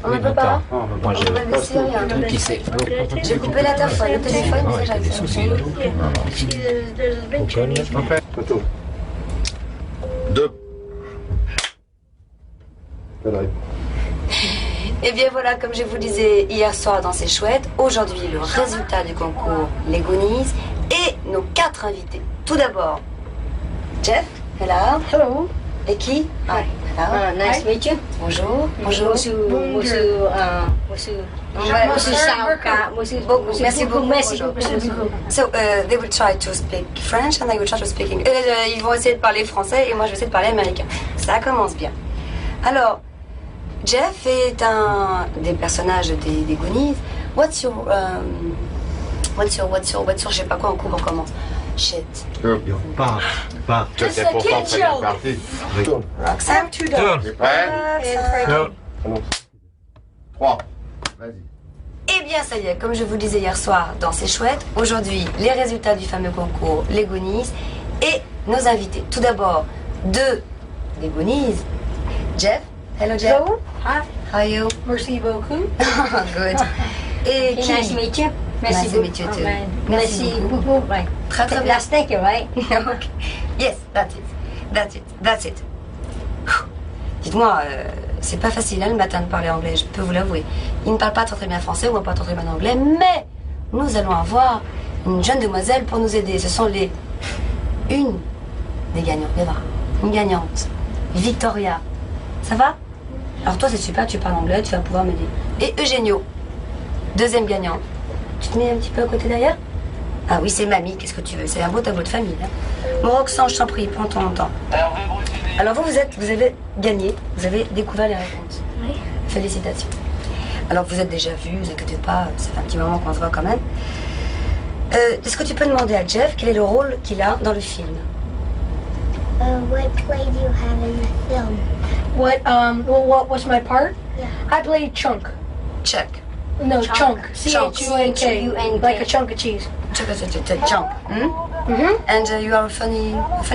On ne peut pas. Moi, j'ai On ne sait rien. qui sait. J'ai coupé l'interphone, le téléphone, ça j'arrive. Des soucis. Photo. 2. Et bien voilà, comme je vous disais hier soir dans C'est Chouette, aujourd'hui le résultat du concours Les Goonies et nos 4 invités. Tout d'abord, Jeff, hello. Hello. Et qui? Hi. Hello. Nice to meet you. Bonjour. Bonjour. Merci beaucoup. Merci beaucoup. So they will try to speak French and I will try to speak English. Ils vont essayer de parler français et moi je vais essayer de parler américain. Ça commence bien. Alors, Jeff est un des personnages des Goonies. What's your, je sais pas quoi, en cours, on commence. Shit. Pas. It's a kid show. Roxanne. Prêt? 3. Vas-y. Eh bien, ça y est, comme je vous le disais hier soir dans C'est Chouette, aujourd'hui, les résultats du fameux concours Les Goonies et nos invités. Tout d'abord, deux des Goonies. Jeff. Hello, Jeff. Hello. Hi. How are you? Merci beaucoup. Good. Et qui? Nice to meet you. Merci Nice to meet you too. Merci beaucoup. Right. Très très bien. Last thank you, right? Okay. Yes, that's it. Dites-moi, c'est pas facile le matin de parler anglais, je peux vous l'avouer. Il ne parle pas très bien français ou pas très bien anglais, mais nous allons avoir une jeune demoiselle pour nous aider. Ce sont une des gagnantes, Eva, une gagnante, Victoria. Ça va? Alors toi c'est super, tu parles anglais, tu vas pouvoir m'aider. Et Eugenio, deuxième gagnante. Tu te mets un petit peu à côté derrière? Ah oui, c'est mamie, qu'est-ce que tu veux? C'est un beau tableau de famille. Hein. Mon Roxane, je t'en prie, prends ton temps. Alors vous avez gagné, vous avez découvert les réponses. Oui. Félicitations. Alors vous êtes déjà vus, vous inquiétez pas, ça fait un petit moment qu'on se voit quand même. Est-ce que tu peux demander à Jeff quel est le rôle qu'il a dans le film? What play do you have in the film? What was my part? Yeah. I played Chunk. Chuck. No, Chunk. Chunk. C-H-U-N-K. Like a chunk of cheese. Chunk. Mm-hmm. And you are a funny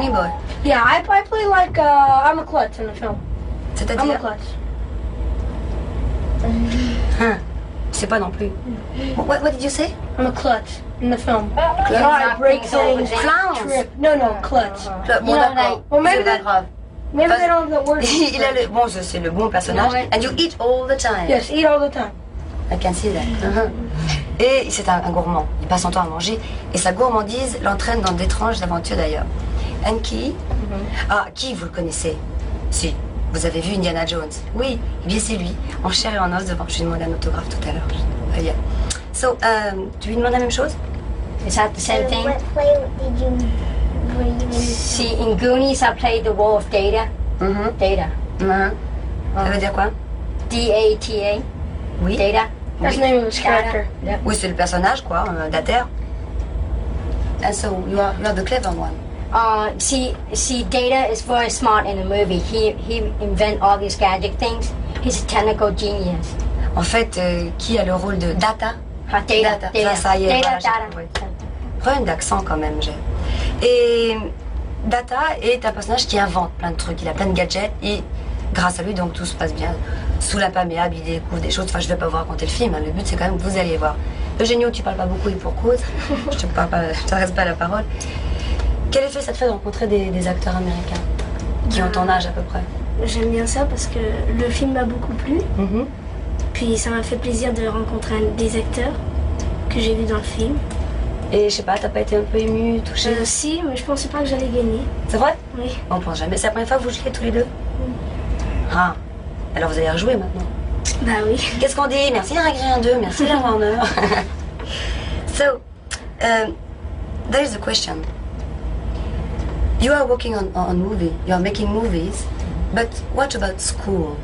boy. Yeah, I play like I'm a klutz in the film. I'm a C'est-à-dire? klutz. Hein? C'est pas non plus. What did you say? I'm a klutz in the film. I break things. Clowns. Trip. No, klutz. Bon, d'accord. Well, maybe C'est pas grave. maybe they don't have the word. Il a le bon, c'est le bon personnage. And you eat all the time. Yes, eat all the time. I can see that. Et c'est un gourmand. Il passe son temps à manger. Et sa gourmandise l'entraîne dans d'étranges aventures d'ailleurs. And qui? Ah, qui vous le connaissez? Si. Vous avez vu Indiana Jones? Oui. Eh bien c'est lui. En chair et en os devant. Je lui ai demandé un autographe tout à l'heure. Très bien. So, tu lui demandes la même chose? Is that the same thing? What play were you in? See, in Goonies, I played the role of Data. Data. Ça veut dire quoi? D-A-T-A. Oui. Data. That's the name of his character. Yep. Oui, c'est le personnage, quoi, d'Ater. And so, you are the clever one. See, Data is very smart in the movie. He invent all these gadget things. He's a technical genius. En fait, qui a le rôle de Data? Data. Ça y est, Data, voilà, j'ai Data. compris. Problème d'accent quand même, j'ai. Et Data est un personnage qui invente plein de trucs. Il a plein de gadgets et grâce à lui, donc tout se passe bien. Sous l'imperméable, il découvre des choses. Enfin, je ne vais pas vous raconter le film. Hein. Le but, c'est quand même que vous alliez voir. Eugenio, tu parles pas beaucoup et pour cause. Je t'adresse pas la parole. Quel effet ça te fait de rencontrer des acteurs américains qui ont ton âge à peu près? J'aime bien ça parce que le film m'a beaucoup plu. Puis ça m'a fait plaisir de rencontrer des acteurs que j'ai vus dans le film. Et je sais pas, t'as pas été un peu ému, touché? Si, mais je pensais pas que j'allais gagner. C'est vrai? Oui. On pense jamais. C'est la première fois que vous jouez tous les deux? Ah, alors vous allez rejouer maintenant? Bah oui. Qu'est-ce qu'on dit? Merci Rien 2, merci la Warner. So, there is a question. You are working on movie, you are making movies, but what about school?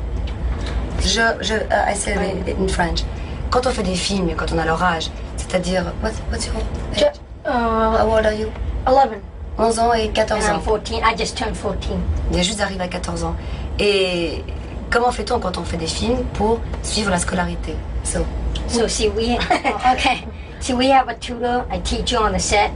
I say in French. Quand on fait des films et quand on a leur âge, c'est-à-dire, what's your age? How old are you? 11. 11 ans et 14 ans. I'm 14. I just turned 14. Il est juste d'arriver à 14 ans. Et comment fait-on quand on fait des films pour suivre la scolarité? So see, we have a tutor, a teacher on the set.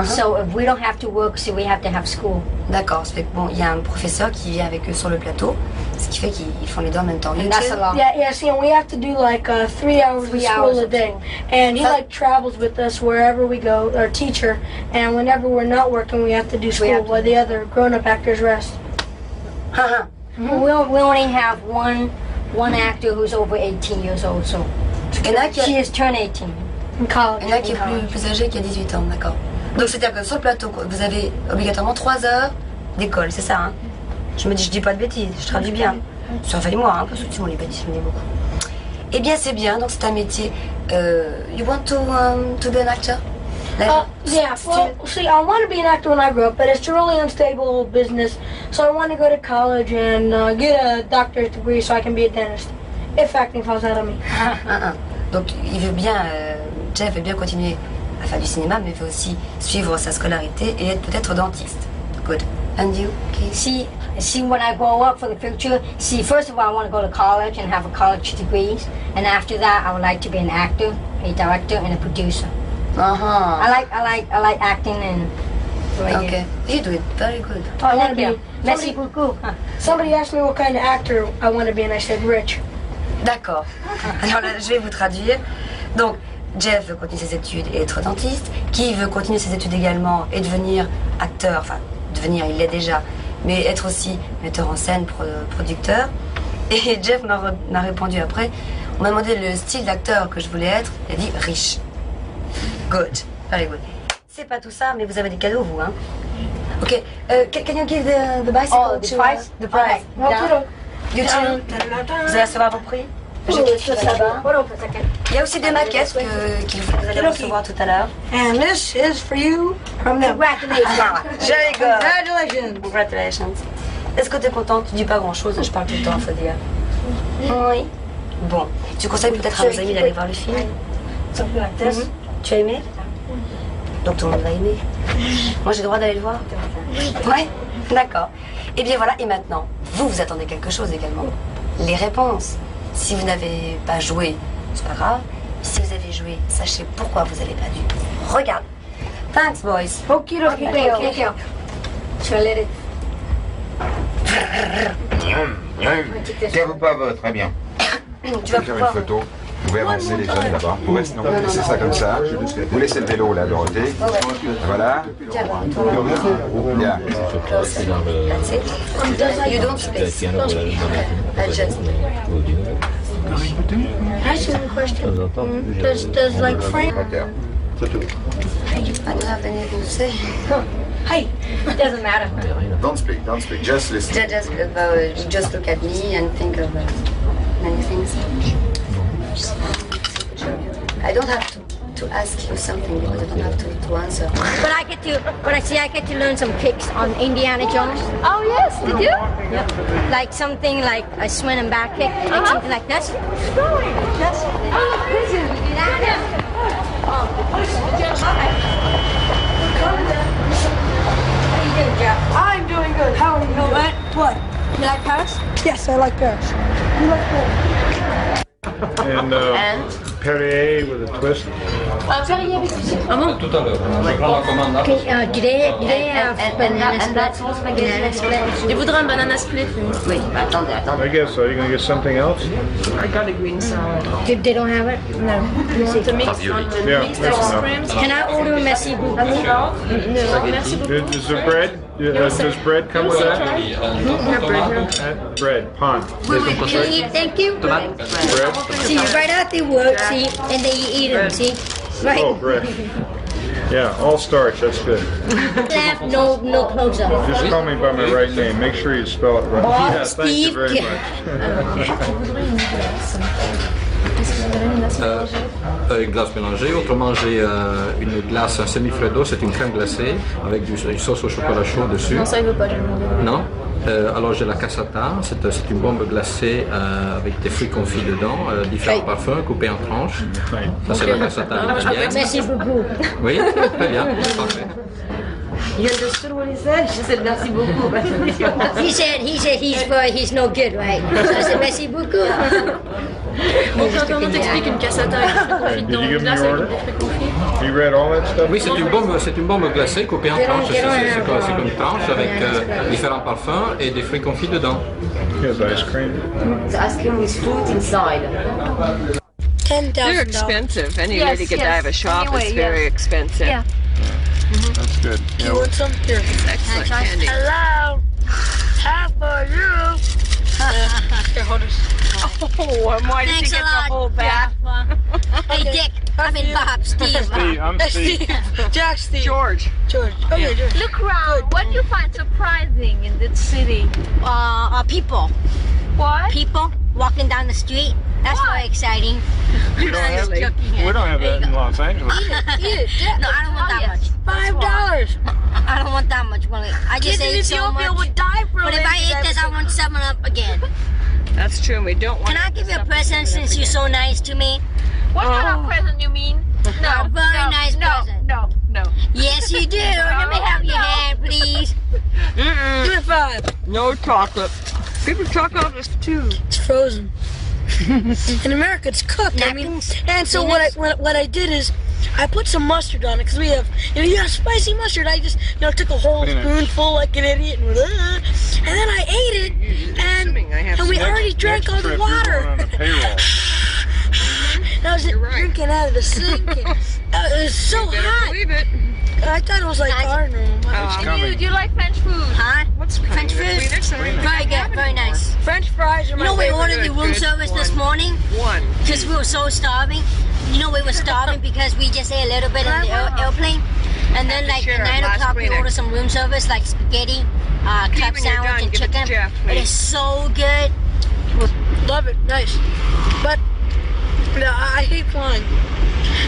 So if we don't have to work, so we have to have school. D'accord, ça fait que bon, il y a un professeur qui vient avec eux sur le plateau, ce qui fait qu'ils font les deux en même temps. And that's a lot. Yeah, see, we have to do like 3 hours of school a day. And he like travels with us wherever we go, our teacher. And whenever we're not working, we have to do school while the other grown-up actors rest. We only have one actor who's over 18 years old, so she has turned 18 in college. Il y en a qui est plus âgé, qui a 18 ans, d'accord. Donc c'est-à-dire que sur le plateau, vous avez obligatoirement 3 heures d'école, c'est ça, hein? Je me dis, je dis pas de bêtises, je traduis bien. Surveille-moi, hein, parce que tu m'en les bêtises, je me dis beaucoup. Eh bien, c'est bien, donc c'est un métier. You want to be an actor? Yeah, well, see, I want to be an actor when I grow up, but it's a really unstable business. So I want to go to college and get a doctorate degree so I can be a dentist, if acting falls out of me. Donc, il veut bien, Jeff veut bien continuer à faire du cinéma, mais veut aussi suivre sa scolarité et être peut-être dentiste. Good. And you? Okay. See, when I grow up for the future, first of all, I want to go to college and have a college degree. And after that, I would like to be an actor, a director, and a producer. I like acting and. Okay, you do it very good. I want to be. Merci beaucoup. Somebody asked me what kind of actor I want to be, and I said rich. D'accord. Alors là, je vais vous traduire. Donc, Jeff veut continuer ses études et être dentiste. Qui veut continuer ses études également et devenir acteur. Enfin, devenir, il l'est déjà, mais être aussi metteur en scène, producteur. Et Jeff m'a répondu après. On m'a demandé le style d'acteur que je voulais être. Il a dit riche. Good, very good. C'est pas tout ça, mais vous avez des cadeaux, vous, hein. Ok, can you give the bicycle the price? The price. No, Down. You too. Vous allez recevoir vos prix. Je clique là-bas. Il y a aussi des maquettes que vous allez recevoir tout à l'heure. And this is for you from them. Congratulations. Very good. Congratulations. Congratulations. Est-ce que tu es contente? Tu dis pas grand-chose, je parle tout le temps, faut dire. Oui. Bon, tu conseilles peut-être à nos amis d'aller voir le film? Something like this. Tu as aimé? Donc tout le monde va aimer. Moi j'ai le droit d'aller le voir? Ouais, d'accord. Et bien voilà, et maintenant, vous attendez quelque chose également. Les réponses. Si vous n'avez pas joué, c'est pas grave. Si vous avez joué, sachez pourquoi vous avez pas dû. Regarde. Thanks, boys. Okay. Should I let it? Tiens, vous pas, très bien. Tu vas faire une photo. Vous pouvez avancer les jeunes là-bas. Vous restez, non, laissez ça comme ça. Vous laissez le vélo là, Dorothée. Voilà. Bien. You don't space. Ask you a question. Does like Frank? I don't have anything to say. Hey, it doesn't matter. Don't speak, just listen. Just look at me and think of many things. I don't have to ask you something because I don't have to answer. But I get to learn some kicks on Indiana Jones. Oh, yes, did you? Yep. Like something like a swing and back kick, like something like this. Yes. Oh, listen. You do that? How you doing, Jeff? I'm doing good. How are you? What? You like Paris? Yes, I like Paris. You like Paris? And Perrier with a twist. Tout à l'heure. Je prends la commande là. Do they have banana split? Il voudrait un banana split. Oui, attendez. I guess so. Are you going to get something else? I got a green salad. They don't have it? No. You want a mixed ice cream? Can I order a messy beaucoup? No, merci beaucoup. Is there bread? Does bread come with that? Bread, pan. Can you eat? Thank you. Bread? See, right out they work, see, and then you eat them, see? Right. Oh, bread. Yeah, all starch, that's good. Laugh, no close up. Just call me by my right name. Make sure you spell it right. Bob, Yeah, thank you Steve, very Une glace mélangée. Autrement, j'ai une glace, un semi-freddo, c'est une crème glacée avec une sauce au chocolat chaud dessus. Non, ça il veut pas, je vais demander. Non. Alors j'ai la cassata, c'est une bombe glacée avec des fruits confits dedans, différents parfums coupés en tranches. Ça c'est la cassata italienne. Merci beaucoup. Oui, très bien, parfait. You understood what he said? She said merci beaucoup. He said he's no good, right? So I said merci beaucoup. Bon, comment t'expliques une cassata avec des fruits confits dedans, une glace avec des fruits confits? You read all that stuff? Oui, c'est une bombe glacée coupée en tranches. C'est comme une tranche avec différents parfums et des fruits confits dedans. Here's ice cream. The ice cream with fruit inside. They're expensive. Any really good dive shop is very expensive. Yeah. That's good. Do you want some? Here. Excellent candy. Hello. Half for you. Here, hold this. Oh, why did you get the whole bag? Hey, Dick. I mean Bob, Steve. Steve, I'm Steve. Jack, Steve. George. George. Okay, George. Look around. What do you find surprising in this city? People. What? People walking down the street. That's very exciting. We don't have that in Los Angeles. Eat it. No, I don't want that much. $5. I don't want that much money. I just Kids in ate so Ethiopia much. would die for But if I ate this, I want 7-Up again. That's true. We don't want. Can I give you a present since you're so nice to me? What kind of present you mean? No. A very nice present. No. Yes, you do. Let me have your hand, please. Give me 5. No chocolate. Give me chocolate is 2. It's frozen. In America, it's cooked. I mean, and so what I did is I put some mustard on it because we have, you have spicy mustard. I just, took a whole spoonful like an idiot, and then I ate it, and we already drank all the water. I was drinking out of the sink. It was so hot. It. I thought it was like our normal. Do you like French food? Huh? What's French food? Very good, very nice. French fries are my we favorite. ordered the room service this morning. One. Because we were so starving. We were starving because we just ate a little bit in the airplane. And then like at 9 o'clock we ordered some room service like spaghetti, club sandwich and chicken. It is so good. Love it, nice. But I hate flying.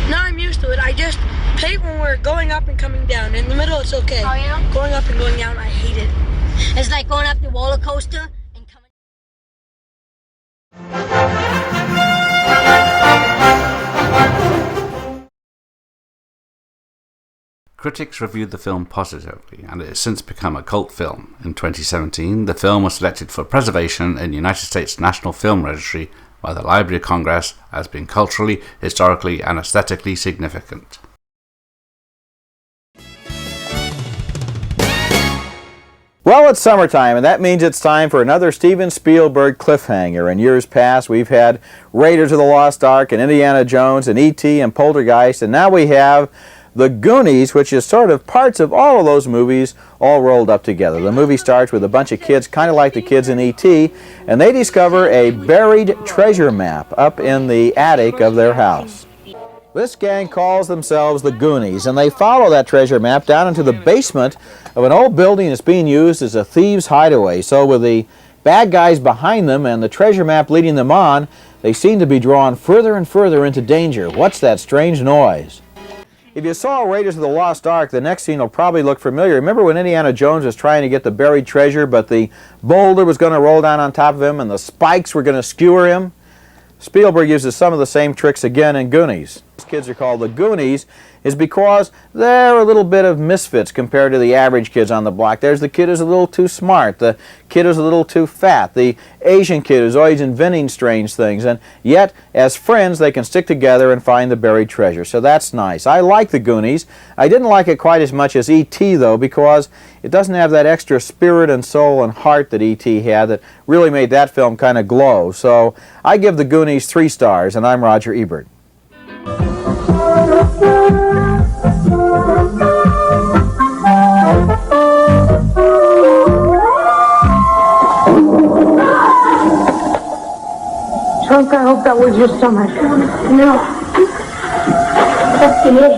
Now I'm used to it. I just hate when we're going up and coming down. In the middle it's okay. Oh yeah? Going up and going down, I hate it. It's like going up the roller coaster and coming. Critics reviewed the film positively, and it has since become a cult film. In 2017, the film was selected for preservation in the United States National Film Registry by the Library of Congress as being culturally, historically, and aesthetically significant. Well, it's summertime, and that means it's time for another Steven Spielberg cliffhanger. In years past, we've had Raiders of the Lost Ark and Indiana Jones and E.T. and Poltergeist, and now we have The Goonies, which is sort of parts of all of those movies all rolled up together. The movie starts with a bunch of kids, kind of like the kids in E.T., and they discover a buried treasure map up in the attic of their house. This gang calls themselves the Goonies, and they follow that treasure map down into the basement of an old building that's being used as a thieves' hideaway. So with the bad guys behind them and the treasure map leading them on, they seem to be drawn further and further into danger. What's that strange noise? If you saw Raiders of the Lost Ark, the next scene will probably look familiar. Remember when Indiana Jones was trying to get the buried treasure, but the boulder was going to roll down on top of him and the spikes were going to skewer him? Spielberg uses some of the same tricks again in Goonies. These kids are called the Goonies is because they're a little bit of misfits compared to the average kids on the block. There's the kid who's a little too smart, the kid who's a little too fat, the Asian kid who's always inventing strange things, and yet as friends they can stick together and find the buried treasure. So that's nice. I like the Goonies. I didn't like it quite as much as E.T. though, because it doesn't have that extra spirit and soul and heart that E.T. had that really made that film kind of glow. So I give the Goonies 3 stars, and I'm Roger Ebert. Trunk, I hope that was your stomach. No. That's the egg.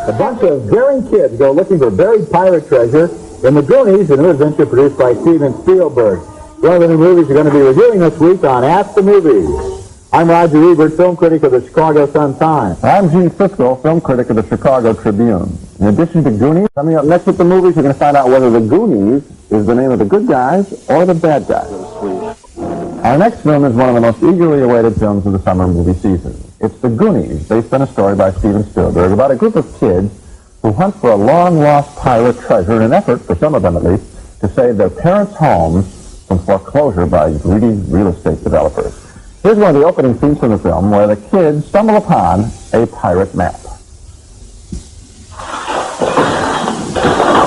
A bunch of daring kids go looking for buried pirate treasure in The Goonies, a new adventure produced by Steven Spielberg. One of the new movies we're going to be reviewing this week on Ask the Movies. I'm Roger Ebert, film critic of the Chicago Sun-Times. I'm Gene Siskel, film critic of the Chicago Tribune. In addition to Goonies, coming up next with the movies, we're going to find out whether The Goonies is the name of the good guys or the bad guys. Our next film is one of the most eagerly awaited films of the summer movie season. It's The Goonies, based on a story by Steven Spielberg about a group of kids who hunt for a long-lost pirate treasure in an effort, for some of them at least, to save their parents' homes from foreclosure by greedy real estate developers. Here's one of the opening scenes from the film where the kids stumble upon a pirate map.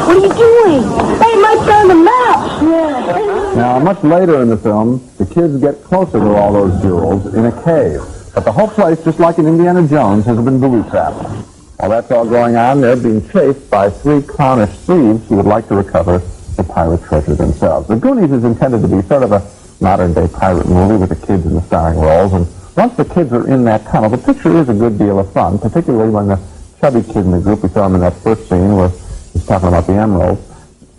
What are you doing? Hey, my found a map! Yeah. Now, much later in the film, the kids get closer to all those jewels in a cave. But the whole place, just like in Indiana Jones, has been booby-trapped. While that's all going on, they're being chased by 3 clownish thieves who would like to recover the pirate treasure themselves. The Goonies is intended to be sort of a modern-day pirate movie with the kids in the starring roles, and once the kids are in that tunnel, the picture is a good deal of fun, particularly when the chubby kid in the group, we saw him in that first scene where he's talking about the emeralds,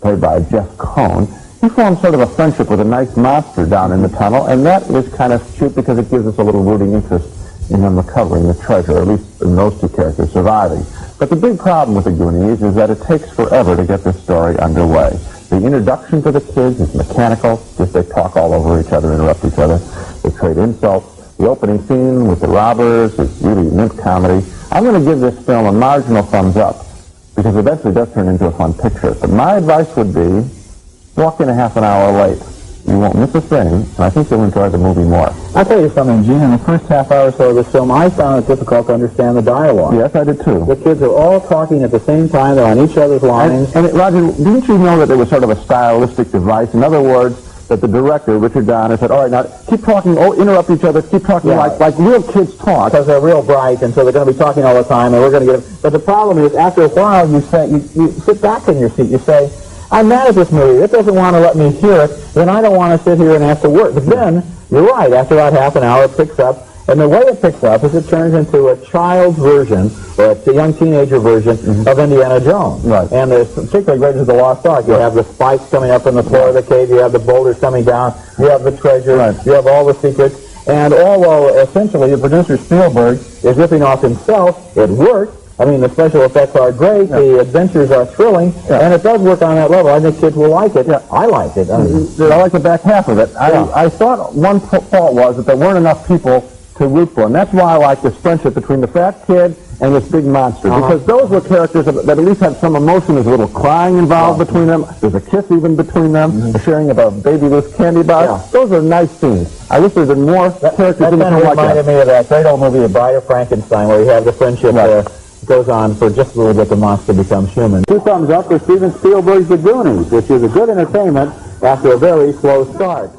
played by Jeff Cohn. He formed sort of a friendship with a nice monster down in the tunnel, and that is kind of cute because it gives us a little rooting interest in them recovering the treasure, or at least in those two characters surviving. But the big problem with the Goonies is that it takes forever to get this story underway. The introduction to the kids is mechanical, just they talk all over each other, interrupt each other, they trade insults. The opening scene with the robbers is really limp comedy. I'm going to give this film a marginal thumbs up, because it eventually does turn into a fun picture. But my advice would be, walk in a half an hour late. You won't miss a thing, and I think you'll enjoy the movie more. I'll tell you something, Gene. In the first half hour or so of this film, I found it difficult to understand the dialogue. Yes, I did too. The kids are all talking at the same time. They're on each other's lines. And Roger, didn't you know that there was sort of a stylistic device? In other words, that the director, Richard Donner, said, all right, now keep talking, interrupt each other, keep talking like real kids talk. Because they're real bright, and so they're going to be talking all the time, and we're going to get them. But the problem is, after a while, you sit back in your seat. You say, I'm mad at this movie. It doesn't want to let me hear it. Then I don't want to sit here and have to work. But then, you're right, after about half an hour, it picks up. And the way it picks up is it turns into a child's version, or a young teenager version, of Indiana Jones. Right. And it's particularly great as the Lost Ark. You have the spikes coming up from the floor of the cave. You have the boulders coming down. You have the treasure. Right. You have all the secrets. And although, essentially, the producer Spielberg is ripping off himself, it works. I mean, the special effects are great, the adventures are thrilling, and it does work on that level. I think kids will like it. I like it. I like the back half of it. I thought one fault was that there weren't enough people to root for, and that's why I like this friendship between the fat kid and this big monster, because those were characters that at least had some emotion. There's a little crying involved between them. There's a kiss even between them, the sharing of a baby loose candy bar. Those are nice scenes. I wish there had been more characters in the film like that. That reminded me of that great old movie, The Bride of Frankenstein, where you have the friendship goes on for just a little bit, the monster becomes human. 2 thumbs up for Steven Spielberg's The Goonies, which is a good entertainment after a very slow start.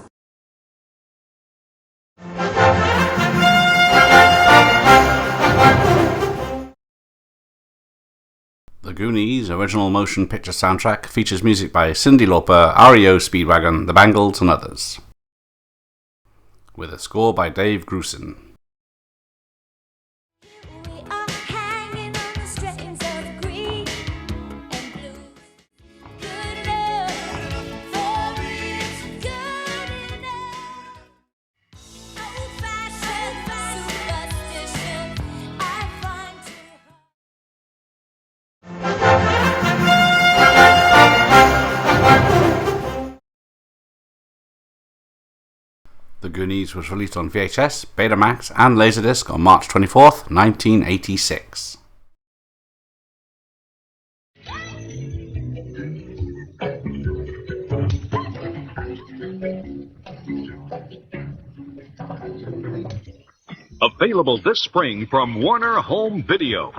The Goonies original motion picture soundtrack features music by Cyndi Lauper, REO Speedwagon, The Bangles, and others, with a score by Dave Grusin. The Goonies was released on VHS, Betamax, and Laserdisc on March 24th, 1986. Available this spring from Warner Home Video.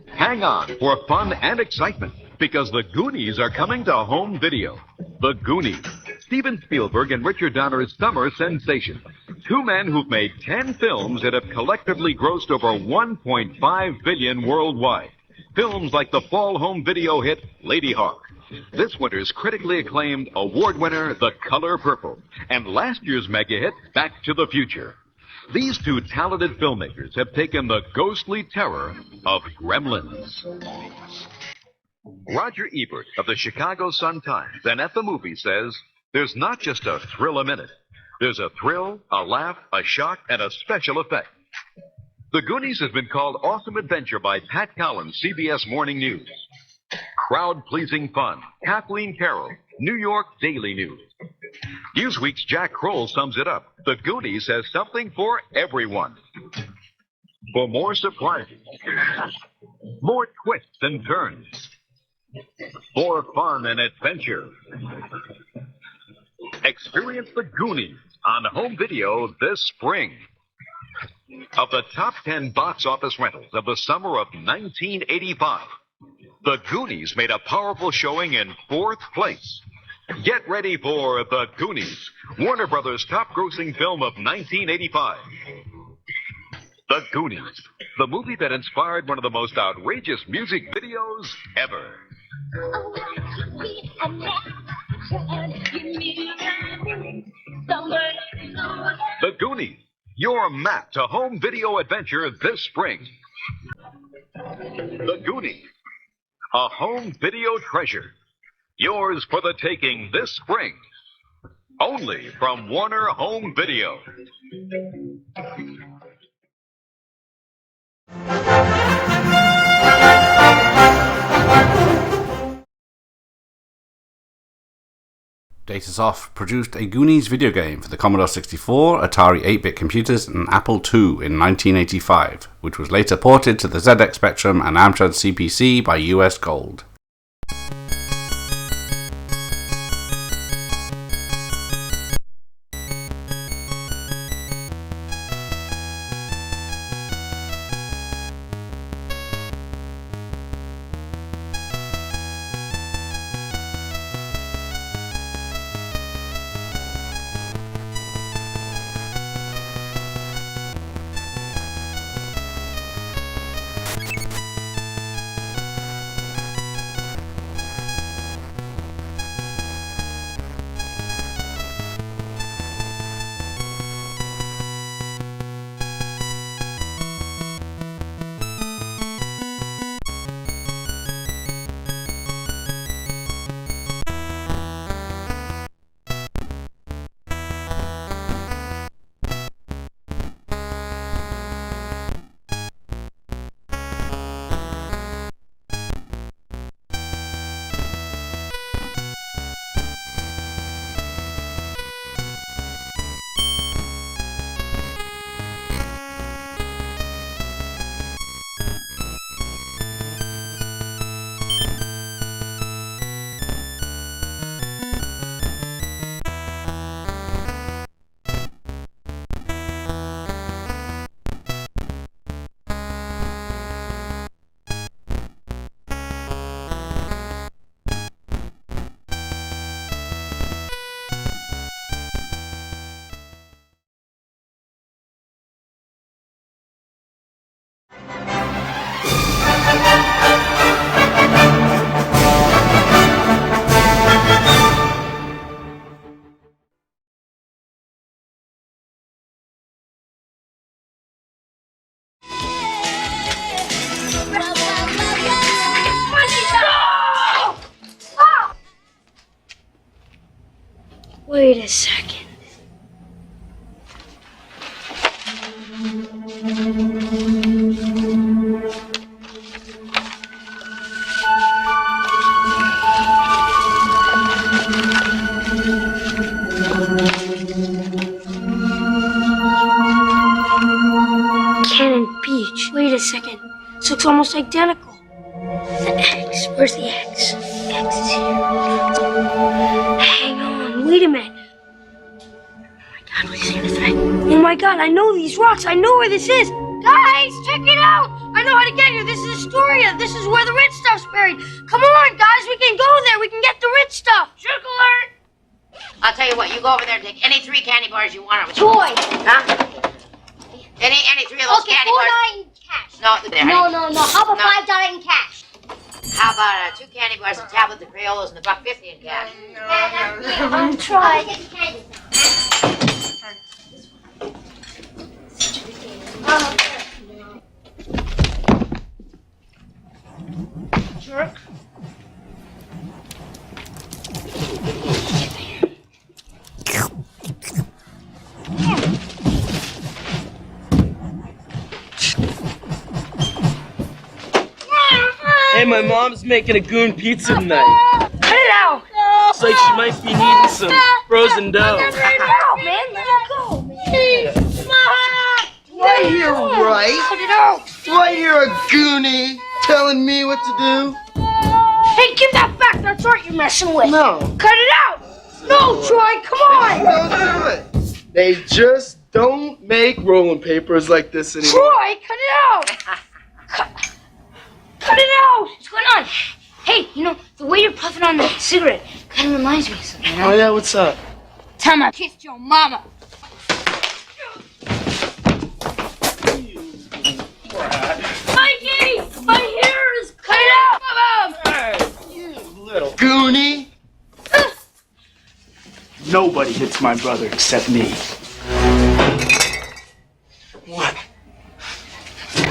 Hang on for fun and excitement, because the Goonies are coming to home video. The Goonies, Steven Spielberg and Richard Donner's summer sensation. 2 men who've made 10 films that have collectively grossed over $1.5 billion worldwide. Films like the fall home video hit Lady Hawk, this winter's critically acclaimed award winner The Color Purple, and last year's mega hit Back to the Future. These 2 talented filmmakers have taken the ghostly terror of Gremlins. Roger Ebert of the Chicago Sun-Times and At the Movies says, there's not just a thrill a minute. There's a thrill, a laugh, a shock, and a special effect. The Goonies has been called awesome adventure by Pat Collins, CBS Morning News. Crowd-pleasing fun, Kathleen Carroll, New York Daily News. Newsweek's Jack Kroll sums it up. The Goonies has something for everyone. For more surprises, more twists and turns, more fun and adventure, experience the Goonies on home video this spring. Of the top 10 box office rentals of the summer of 1985, the Goonies made a powerful showing in 4th place. Get ready for The Goonies, Warner Brothers' top-grossing film of 1985. The Goonies, the movie that inspired one of the most outrageous music videos ever. The Goonies, your map to home video adventure this spring. The Goonies, a home video treasure. Yours for the taking this spring. Only from Warner Home Video. Datasoft produced a Goonies video game for the Commodore 64, Atari 8-bit computers, and Apple II in 1985, which was later ported to the ZX Spectrum and Amstrad CPC by US Gold. Wait a second. Cannon Beach. Wait a second. This looks almost identical. The X. Where's the X? X is here. Hang on. Wait a minute. Oh my God, what is here to threat? Oh my God, I know these rocks. I know where this is. Guys, check it out. I know how to get here. This is Astoria. This is where the rich stuff's buried. Come on, guys. We can go there. We can get the rich stuff. Circle alert. I'll tell you what. You go over there and take any 3 candy bars you want. Toy. Huh? Any 3 of those candy bars. $4 in cash. No, No. How about $5 in cash? How about 2 candy bars, a tablet, the Crayolas, and the $1.50 in cash? I'm trying. Jerk. Hey, my mom's making a goon pizza tonight. Cut it out. Looks like she might be needing some frozen dough. Cut it out, man. Let it go, man. Right here, right? Cut it out. Right here, a goonie telling me what to do. Hey, give that back. That's art you're messing with. No. Cut it out. No, Troy, come on. Don't do it. They just don't make rolling papers like this anymore. Troy, cut it out. Cut it out. What's going on? Hey, you know, the way you're puffing on the cigarette kind of reminds me of something, huh? Oh, yeah, what's up? Tell me I kissed your mama. Mikey, my hair is cut it out. Hey, you little goonie. Nobody hits my brother except me. What?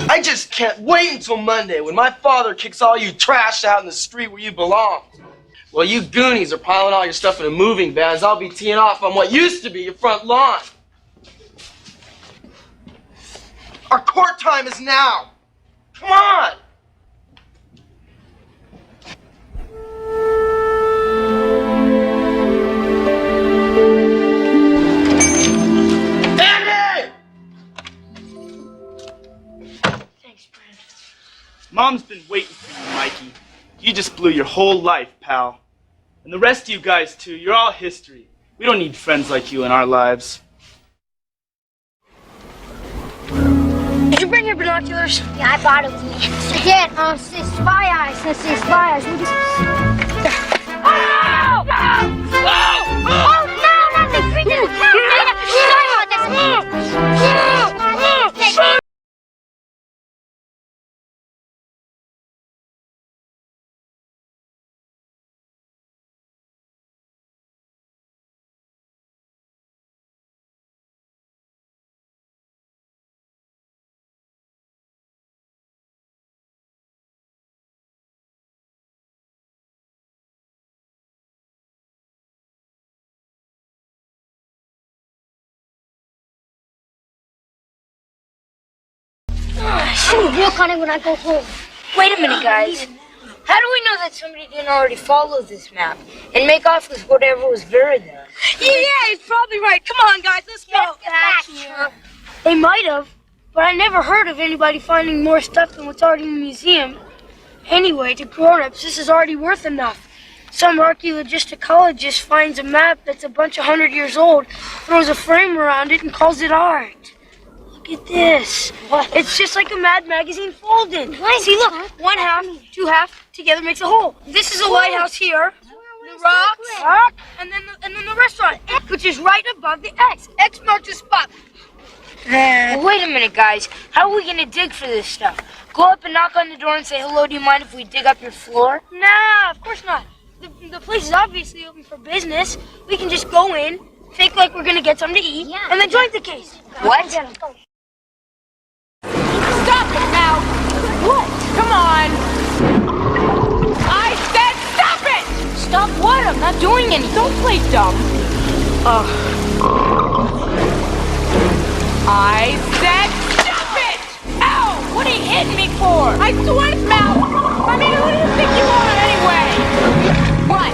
I just can't wait until Monday when my father kicks all you trash out in the street where you belong. While you Goonies are piling all your stuff into moving vans, I'll be teeing off on what used to be your front lawn. Our court time is now. Come on! Andy! Thanks, Brad. Mom's been waiting for you, Mikey. You just blew your whole life, pal. And the rest of you guys, too, you're all history. We don't need friends like you in our lives. Did you bring your binoculars? Yeah, I bought it with me. I did. It's spy eyes. Let's see, spy eyes. Oh! Oh, no, not the creature. I'm real cunning when I go home. Wait a minute, guys. How do we know that somebody didn't already follow this map and make off with whatever was buried there? Yeah, he's probably right. Come on, guys, let's go. Get back here. They might have, but I never heard of anybody finding more stuff than what's already in the museum. Anyway, to grown-ups, this is already worth enough. Some archaeologisticologist finds a map that's a bunch of 100 years old, throws a frame around it, and calls it art. Look at this. What? It's just like a Mad Magazine folded. See, look, one half, two half, together makes a whole. This is a lighthouse here, the rocks, and then the restaurant, which is right above the X. X marks the spot. Well, wait a minute, guys. How are we gonna dig for this stuff? Go up and knock on the door and say, hello, do you mind if we dig up your floor? Nah, of course not. The place is obviously open for business. We can just go in, fake like we're gonna get something to eat, and then join the case. What? Stop it now! What? Come on! I said stop it! Stop what? I'm not doing anything. Don't play dumb. I said stop it! Ow! What are you hitting me for? I swear, Mel! I mean, who do you think you are anyway? What?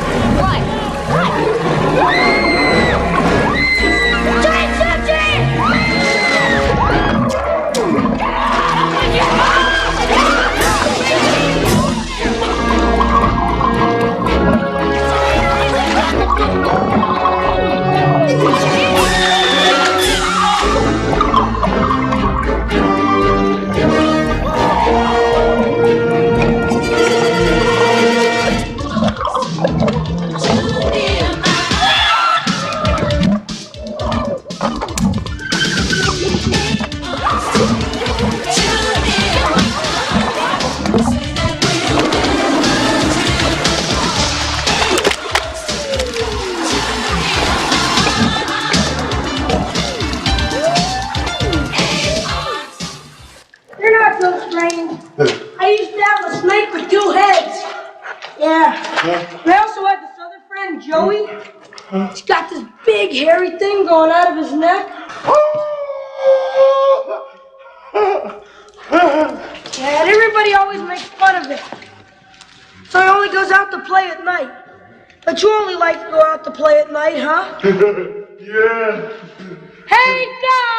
I used to have a snake with 2 heads. Yeah. And I also had this other friend, Joey. He's got this big hairy thing going out of his neck. Yeah, and everybody always makes fun of it. So he only goes out to play at night. But you only like to go out to play at night, huh? Yeah. Hey, guys!